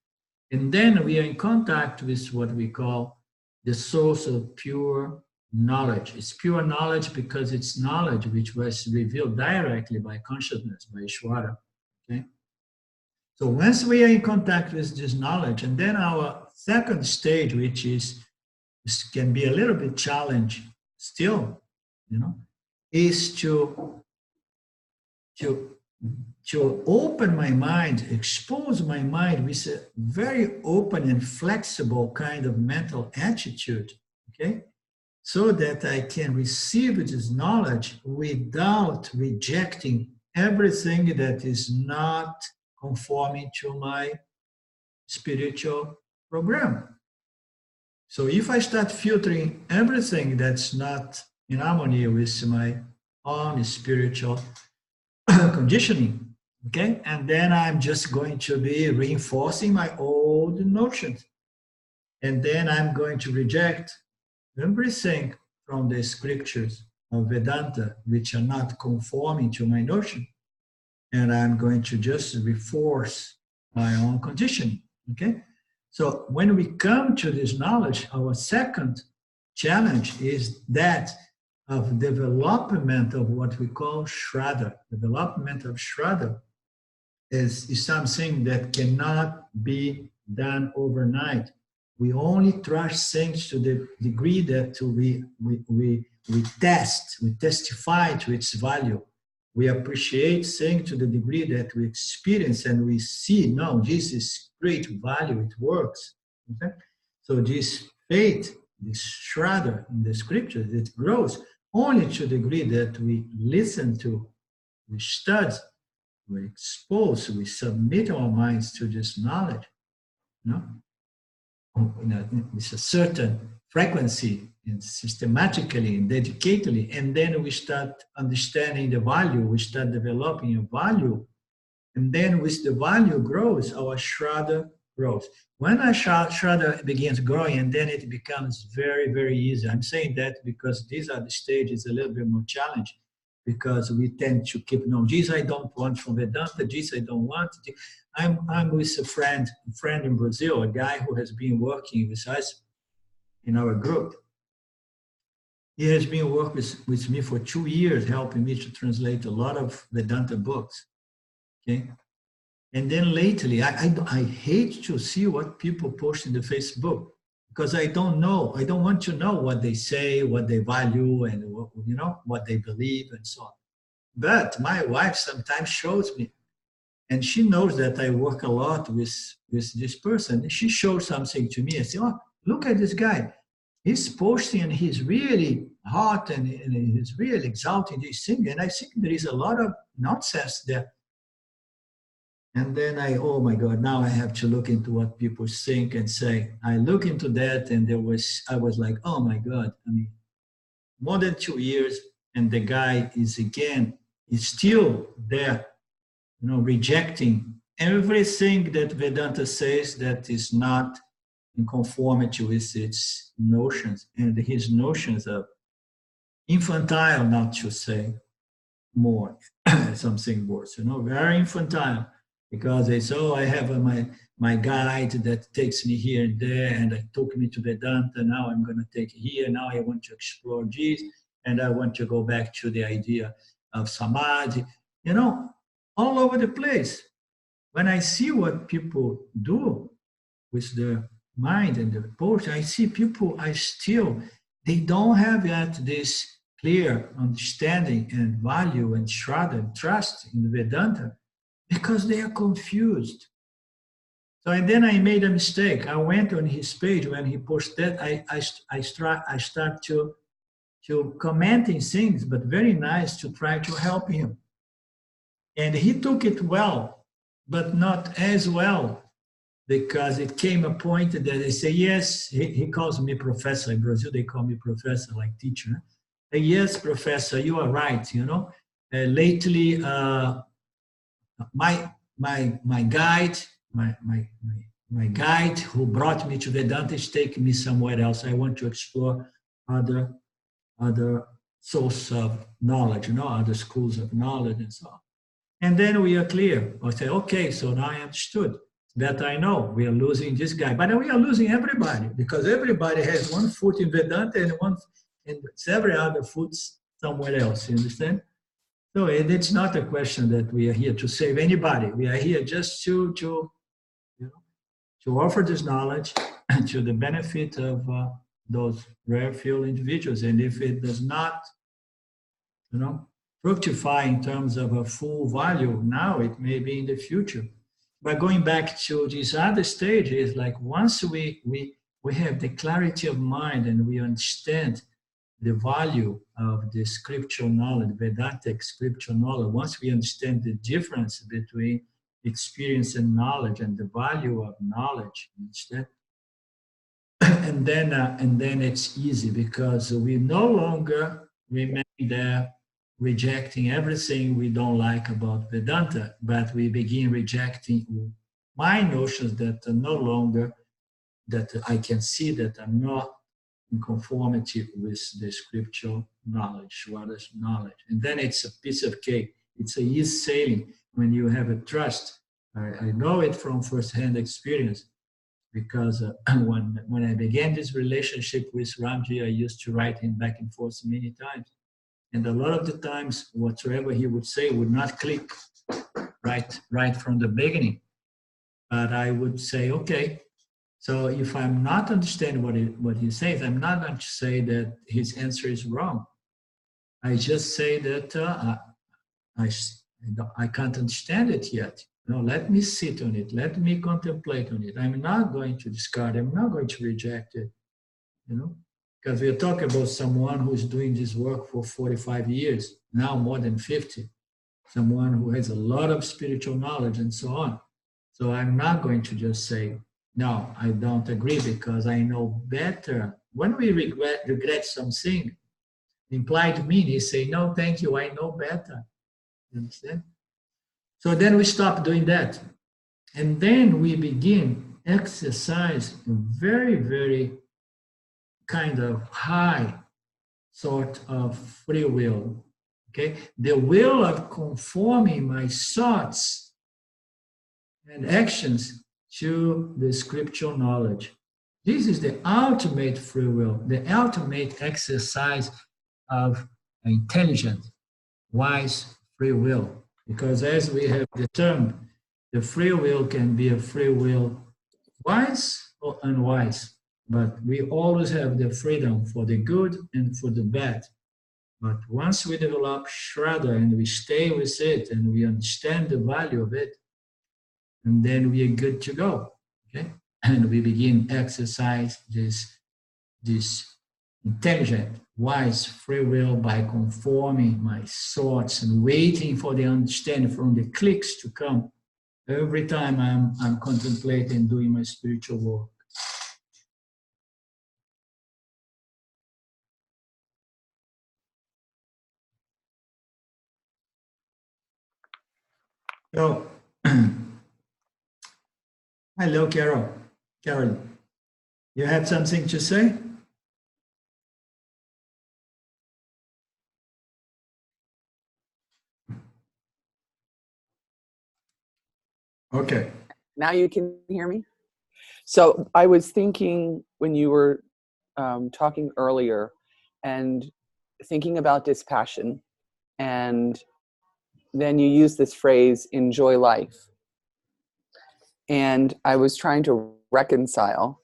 And then we are in contact with what we call the source of pure knowledge. It's pure knowledge because it's knowledge which was revealed directly by consciousness, by Ishvara. Okay? So once we are in contact with this knowledge, and then our second stage, which can be a little bit challenge still, you know, is to open my mind, expose my mind with a very open and flexible kind of mental attitude, okay? So that I can receive this knowledge without rejecting everything that is not conforming to my spiritual program. So if I start filtering everything that's not in harmony with my own spiritual conditioning, okay, and then I'm just going to be reinforcing my old notions. And then I'm going to reject everything from the scriptures of Vedanta, which are not conforming to my notion. And I'm going to just reinforce my own conditioning, okay? So when we come to this knowledge, our second challenge is that of development of what we call Shraddha. Development of Shraddha is something that cannot be done overnight. We only trust things to the degree that we testify to its value. We appreciate things to the degree that we experience and we see, no, this is great value, it works. Okay? So this faith, this Shraddha in the scriptures, it grows only to the degree that we listen to, we study, we expose, we submit our minds to this knowledge, you know? With a certain frequency and systematically and dedicatedly, and then we start understanding the value, we start developing a value, and then with the value grows, our Shraddha grows. When our Shraddha begins growing, and then it becomes very, very easy. I'm saying that because these are the stages a little bit more challenging, because we tend to keep, no, this I don't want from Vedanta, this I don't want. I'm with a friend in Brazil, a guy who has been working with us in our group. He has been working with me for 2 years, helping me to translate a lot of Vedanta books. Okay. And then lately, I hate to see what people post in the Facebook because I don't know. I don't want to know what they say, what they value, and what they believe, and so on. But my wife sometimes shows me, and she knows that I work a lot with this person. She shows something to me. I say, "Oh, look at this guy. He's posting, and he's really hot, and he's really exalting this thing." And I think there is a lot of nonsense there. And then oh my God, now I have to look into what people think and say. I look into that, and I was like, oh my God, I mean, more than 2 years, and the guy is still there, rejecting everything that Vedanta says that is not in conformity with its notions, and his notions are infantile, not to say more, something worse, very infantile. Because they say, oh, I have my guide that takes me here and there, and it took me to Vedanta. Now I'm going to take it here. Now I want to explore this, and I want to go back to the idea of samadhi. All over the place. When I see what people do with their mind and their approach, I see people they don't have yet this clear understanding and value and shraddha and trust in the Vedanta. Because they are confused. So and then I made a mistake. I went on his page when he posted that. I start to commenting things, but very nice to try to help him. And he took it well, but not as well, because it came a point that they say, yes, he calls me professor. In Brazil, they call me professor, like teacher. Yes, professor, you are right. Lately, my guide, my guide who brought me to Vedanta is taking me somewhere else. I want to explore other sources of knowledge, other schools of knowledge and so on. And then we are clear. I say, okay, so now I understood. That I know we are losing this guy, but we are losing everybody because everybody has one foot in Vedanta and several other foots somewhere else. You understand? So it's not a question that we are here to save anybody. We are here just to offer this knowledge to the benefit of those rare few individuals. And if it does not, fructify in terms of a full value now, it may be in the future. But going back to this other stage is like once we have the clarity of mind and we understand the value of the scriptural knowledge, Vedantic scriptural knowledge, once we understand the difference between experience and knowledge and the value of knowledge, understand? And then it's easy because we no longer remain there rejecting everything we don't like about Vedanta, but we begin rejecting my notions that are no longer, that I can see that are not in conformity with the scriptural knowledge, Shwada's knowledge. And then it's a piece of cake. It's a easy sailing when you have a trust. I know it from first-hand experience because when I began this relationship with Ramji, I used to write him back and forth many times. And a lot of the times, whatsoever he would say would not click right from the beginning. But I would say, okay, so if I'm not understanding what he says, I'm not going to say that his answer is wrong. I just say that I can't understand it yet. Let me sit on it. Let me contemplate on it. I'm not going to discard it. I'm not going to reject it, Because we're talking about someone who's doing this work for 45 years, now more than 50. Someone who has a lot of spiritual knowledge and so on. So I'm not going to just say, no, I don't agree because I know better. When we regret something, implied meaning is say, no, thank you, I know better. You understand? So then we stop doing that. And then we begin exercise very, very kind of high sort of free will. Okay? The will of conforming my thoughts and actions to the scriptural knowledge. This is the ultimate free will, the ultimate exercise of intelligent, wise free will. Because as we have determined, the free will can be a free will wise or unwise, but we always have the freedom for the good and for the bad. But once we develop Shraddha and we stay with it and we understand the value of it, and then we are good to go. Okay? And we begin exercise this intelligent, wise free will by conforming my thoughts and waiting for the understanding from the clicks to come every time I'm contemplating doing my spiritual work. So, hello, Carol. Carol, you have something to say? Okay. Now you can hear me? So I was thinking when you were talking earlier and thinking about dispassion, and then you use this phrase, enjoy life. And I was trying to reconcile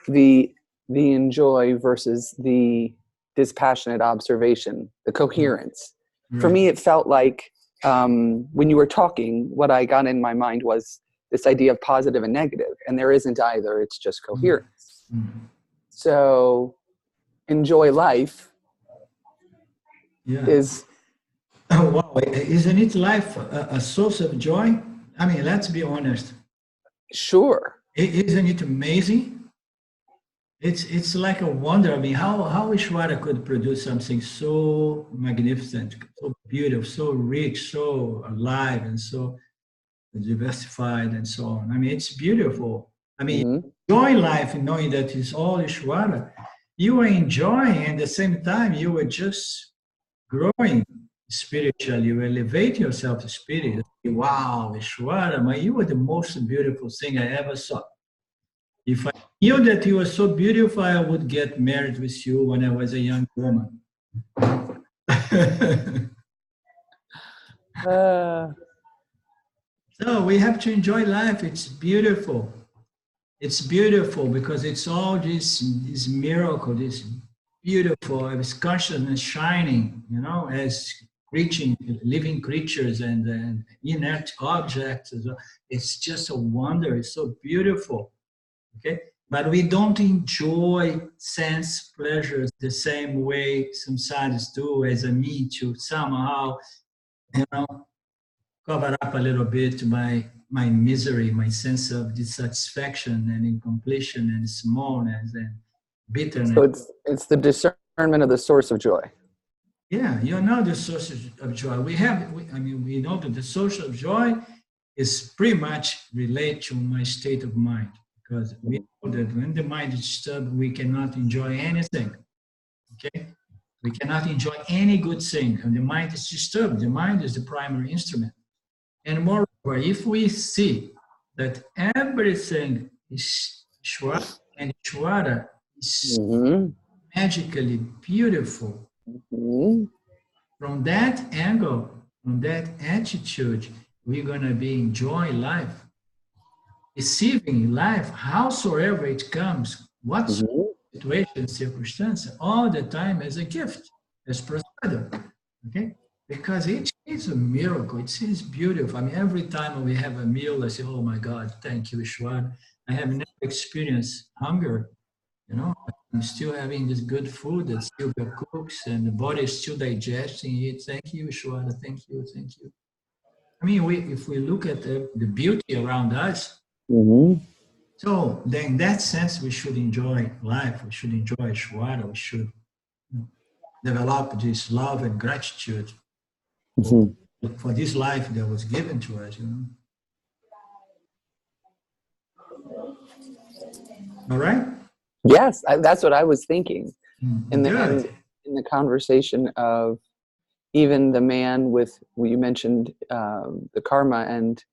the enjoy versus the dispassionate observation, the coherence. Right. For me, it felt like when you were talking, what I got in my mind was this idea of positive and negative, and there isn't either, it's just coherence. Mm-hmm. So enjoy life Yeah. is... Oh, wow. Isn't it life a source of joy? I mean, let's be honest. Sure. Isn't it amazing? It's like a wonder. I mean, how Ishvara could produce something so magnificent, so beautiful, so rich, so alive, and so diversified, and so on. I mean, it's beautiful. I mean, Mm-hmm. enjoy life knowing that it's all Ishvara. You are enjoying, and at the same time, you are just growing spiritually. You elevate yourself to spirit. Wow, Ishvara, man, you were the most beautiful thing I ever saw. If I knew that you were so beautiful, I would get married with you when I was a young woman. So we have to enjoy life. It's beautiful. It's beautiful because it's all this miracle, this beautiful, as consciousness shining, you know, as reaching living creatures and inert objects. It's just a wonder. It's so beautiful. Okay, but we don't enjoy sense pleasures the same way some sadhus do, as a me to somehow, you know, cover up a little bit my misery, my sense of dissatisfaction and incompletion and smallness and bitterness. So it's the discernment of the source of joy. Yeah, you know the source of joy. We know that the source of joy is pretty much related to my state of mind. Because we know that when the mind is disturbed, we cannot enjoy anything. Okay? We cannot enjoy any good thing. And the mind is disturbed. The mind is the primary instrument. And moreover, if we see that everything is Ishvara and Ishvara is magically beautiful, from that angle, from that attitude, we're going to be enjoying life. Receiving life, howsoever it comes, what situation, circumstance, all the time as a gift, as prasada, okay? Because it is a miracle. It is beautiful. I mean, every time we have a meal, I say, "Oh my God, thank you, Ishwar." I have never experienced hunger. You know, I'm still having this good food that Sylvia cooks, and the body is still digesting it. Thank you, Ishwar. Thank you, thank you. I mean, if we look at the beauty around us. So then in that sense, we should enjoy life. We should enjoy Ishvara. We should develop this love and gratitude for this life that was given to us, you know. All right? Yes, that's what I was thinking. In Good. the conversation of even the man with, you mentioned the karma and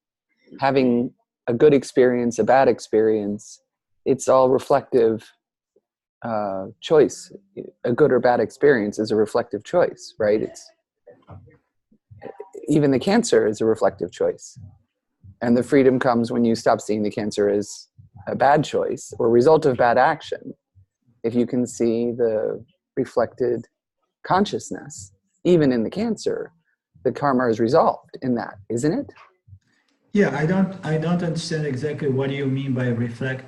having a good experience, a bad experience, it's all reflective choice. A good or bad experience is a reflective choice, right? It's even the cancer is a reflective choice. And the freedom comes when you stop seeing the cancer as a bad choice or result of bad action. If you can see the reflected consciousness, even in the cancer, the karma is resolved in that, isn't it? Yeah, I don't understand exactly what do you mean by reflect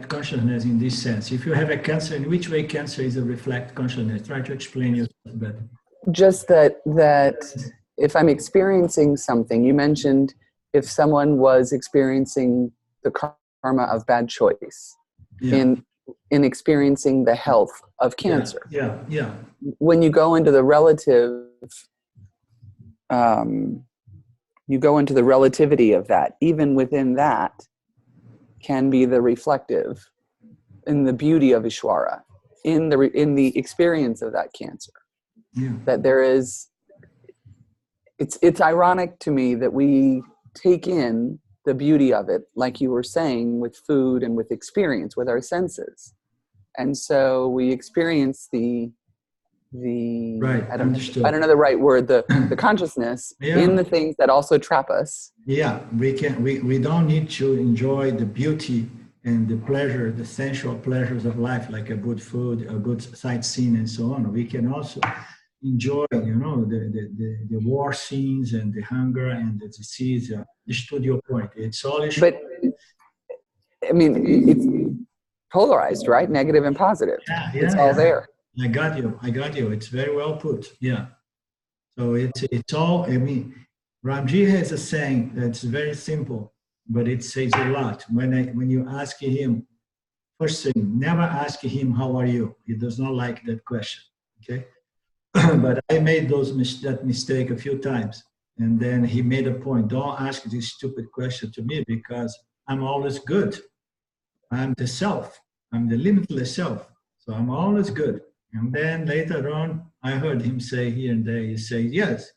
consciousness in this sense. If you have a cancer, in which way cancer is a reflect consciousness? Try to explain yourself better. Just that if I'm experiencing something, you mentioned if someone was experiencing the karma of bad choice in experiencing the health of cancer. Yeah. When you go into the relativity of that, even within that can be the reflective in the beauty of Ishwara, in the experience of that cancer. Yeah. That there is, it's ironic to me that we take in the beauty of it, like you were saying, with food and with experience, with our senses. And so we experience the Right, I understood. don't know the right word, the consciousness in the things that also trap us. Yeah, we don't need to enjoy the beauty and the pleasure, the sensual pleasures of life, like a good food, a good sightseeing, and so on. We can also enjoy, the war scenes and the hunger and the disease. It's to your point. It's all. But I mean, it's polarized, right? Negative and positive. It's all there. I got you. It's very well put. Yeah. So it's all. I mean, Ramji has a saying that's very simple, but it says a lot. When you ask him, first thing, never ask him how are you. He does not like that question. Okay. But I made that mistake a few times, and then he made a point. Don't ask this stupid question to me because I'm always good. I'm the self. I'm the limitless self. So I'm always good. And then later on, I heard him say here and there, he says, yes,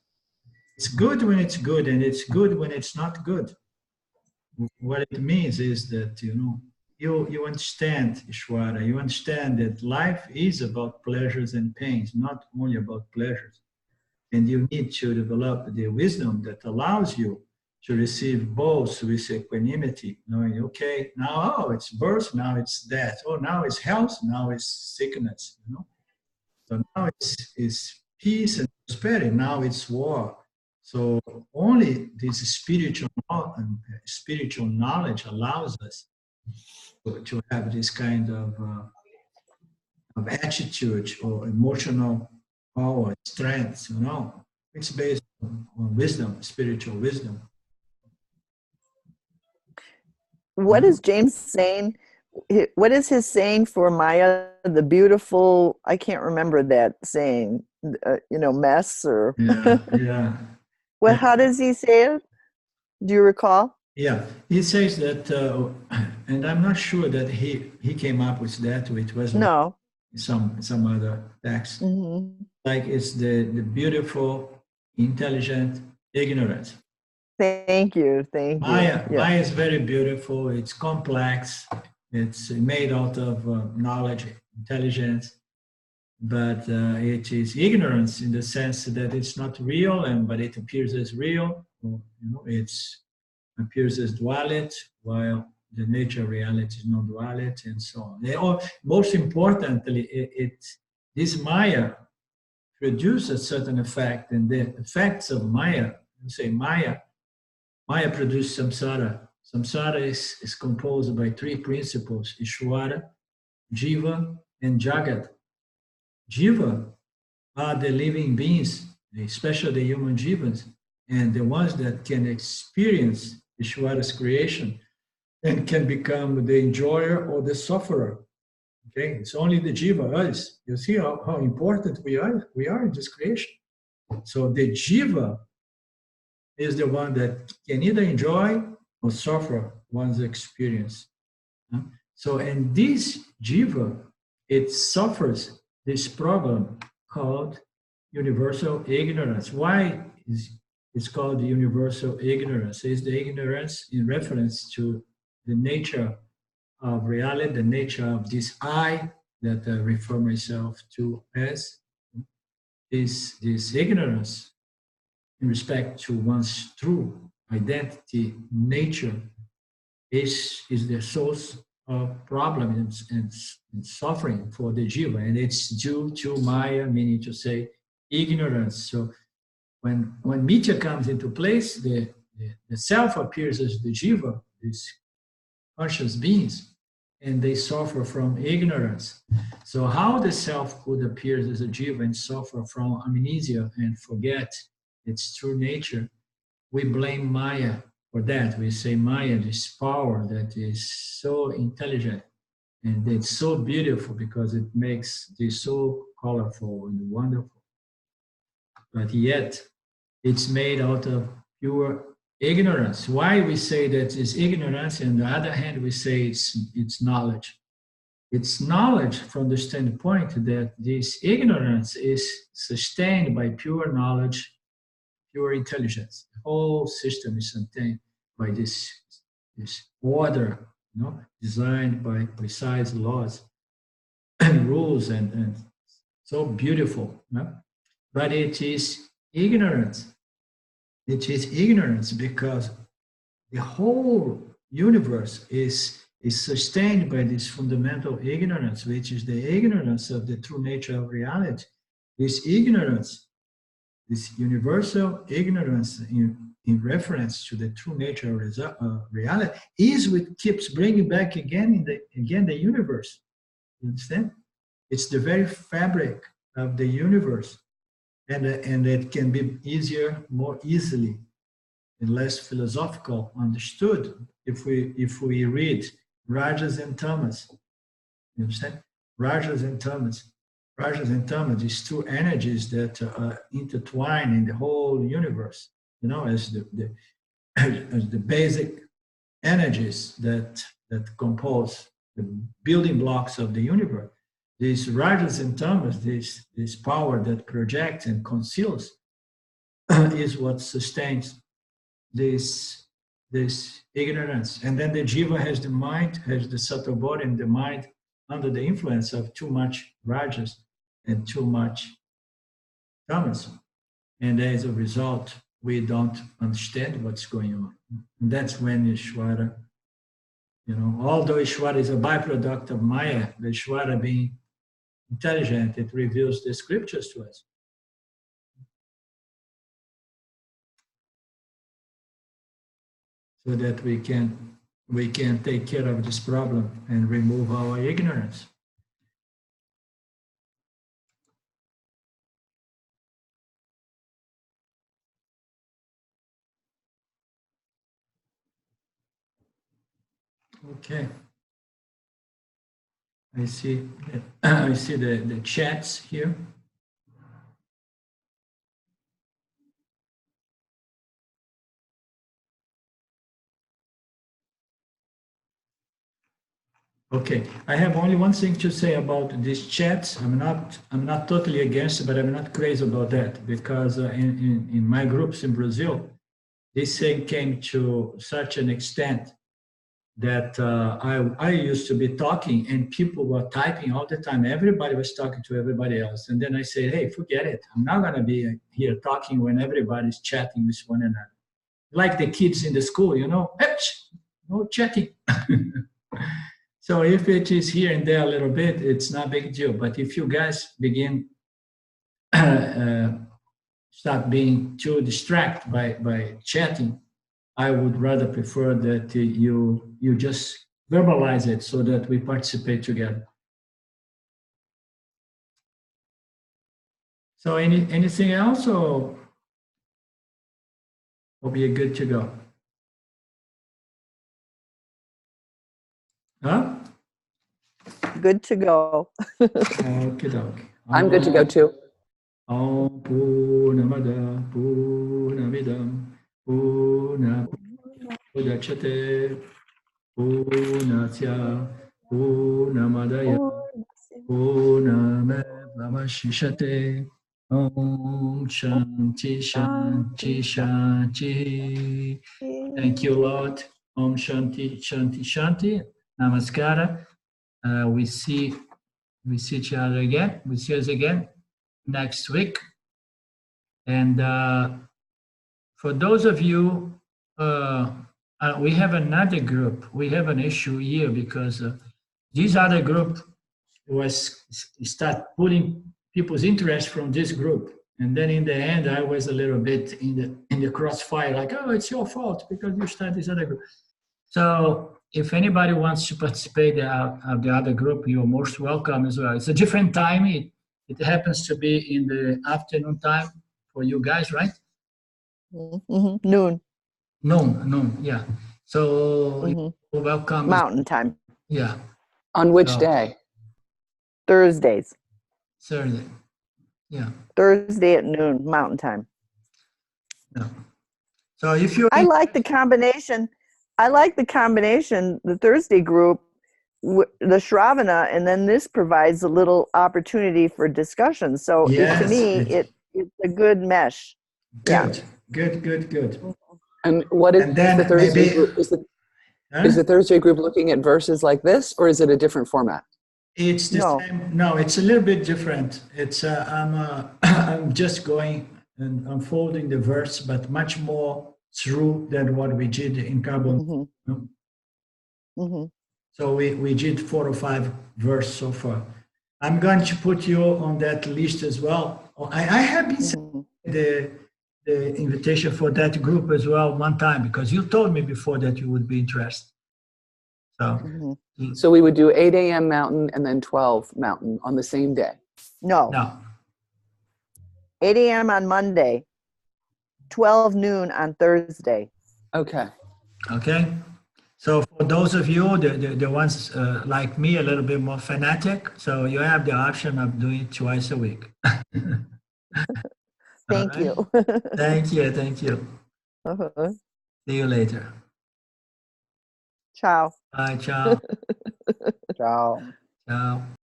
it's good when it's good, and it's good when it's not good. What it means is that, you understand, Ishwara, you understand that life is about pleasures and pains, not only about pleasures. And you need to develop the wisdom that allows you to receive both with equanimity, knowing, okay, now, it's birth, now it's death. Oh, now it's health, now it's sickness, So now it's peace and prosperity, now it's war. So only this spiritual knowledge allows us to have this kind of attitude or emotional power, strength, It's based on wisdom, spiritual wisdom. What is James saying? What is his saying for Maya, the beautiful, I can't remember that saying, mess or... Yeah. Well, how does he say it? Do you recall? Yeah, he says that, and I'm not sure that he came up with that, which was some other text. Mm-hmm. Like it's the beautiful, intelligent ignorance. Thank you. Maya is very beautiful. It's complex. It's made out of knowledge, intelligence, but it is ignorance in the sense that it's not real, but it appears as real. It appears as duality, while the nature of reality is non-duality, and so on. Most importantly, this Maya produces a certain effect, and the effects of Maya, Maya produces samsara. Samsara is composed by three principles: Ishwara, Jiva, and Jagat. Jiva are the living beings, especially the human jivas, and the ones that can experience Ishwara's creation and can become the enjoyer or the sufferer. Okay, it's only the jiva, us. You see how important we are in this creation. So the jiva is the one that can either enjoy or suffer one's experience. So, and this jiva, it suffers this problem called universal ignorance. Why is it's called universal ignorance? It's the ignorance in reference to the nature of reality, the nature of this I that I refer myself to as this ignorance in respect to one's true identity, nature, is the source of problems and suffering for the jiva, and it's due to Maya, meaning to say ignorance. So when Mitya comes into place, the self appears as the jiva, these conscious beings, and they suffer from ignorance. So how the self could appear as a jiva and suffer from amnesia and forget its true nature? We blame Maya for that. We say Maya, this power that is so intelligent and it's so beautiful because it makes this so colorful and wonderful. But yet, it's made out of pure ignorance. Why we say that it's ignorance, and on the other hand, we say it's knowledge. It's knowledge from the standpoint that this ignorance is sustained by pure knowledge, pure intelligence. The whole system is sustained by this order, designed by precise laws and rules, and so beautiful. But it is ignorance. It is ignorance because the whole universe is sustained by this fundamental ignorance, which is the ignorance of the true nature of reality. This ignorance, this universal ignorance in reference to the true nature of reality, is what keeps bringing back again the universe. You understand? It's the very fabric of the universe. And it can be easier, more easily, and less philosophical understood if we read Rajas and Tamas. You understand? Rajas and Tamas. Rajas and Tamas, these two energies that are intertwined in the whole universe, as the basic energies that compose the building blocks of the universe. These Rajas and Tamas, this power that projects and conceals, is what sustains this ignorance. And then the jiva has the mind, has the subtle body and the mind under the influence of too much Rajas and too much Tamas. And as a result, we don't understand what's going on. And that's when Ishvara, although Ishvara is a byproduct of Maya, the Ishvara being intelligent, it reveals the scriptures to us. So that we can take care of this problem and remove our ignorance. Okay. I see the chats here. Okay, I have only one thing to say about these chats. I'm not totally against it, but I'm not crazy about that, because in my groups in Brazil, this thing came to such an extent that I used to be talking and people were typing all the time. Everybody was talking to everybody else. And then I said, hey, forget it. I'm not going to be here talking when everybody's chatting with one another. Like the kids in the school, no chatting. So if it is here and there a little bit, it's not a big deal. But if you guys begin start being too distracted by chatting, I would rather prefer that you just verbalize it so that we participate together. So anything else, or we'll be good to go? Huh? Good to go. Okay. I'm good to go too. Om Purnamada Purnamidam Purna Pudachyate Purnasya Purnamadaya Purnamevamashishate. Om Shanti Shanti Shanti. Thank you, Lord. Om Shanti Shanti Shanti. Namaskara. We see we see each other again. We see us again next week. And for those of you, we have another group. We have an issue here because this other group was start pulling people's interest from this group. And then in the end, I was a little bit in the crossfire, like, oh, it's your fault because you started this other group. So if anybody wants to participate of the other group, you're most welcome as well. It's a different time. It happens to be in the afternoon time for you guys, right? Mm-hmm. Noon. Noon, yeah. So you're welcome. Mountain time. Yeah. On which day? Thursdays. Thursday. Yeah. Thursday at noon, Mountain time. Yeah. So if you, I like the combination. The Thursday group, the Shravana, and then this provides a little opportunity for discussion. So to me, it's a good mesh. Good, good. And what is the Thursday group? Is the Thursday group looking at verses like this, or is it a different format? It's the same. No, it's a little bit different. It's I'm just going and unfolding the verse, but much more through than what we did in Carbondale. So we did 4 or 5 verses so far. I'm going to put you on that list as well. I have been sending the invitation for that group as well one time because you told me before that you would be interested. So, so we would do 8 a.m. Mountain and then 12 Mountain on the same day. No. 8 a.m. on Monday, 12 noon on Thursday. Okay. So for those of you, the ones like me, a little bit more fanatic, so you have the option of doing it twice a week. Thank you. Thank you. See you later. Ciao. Bye, ciao. Ciao. Ciao.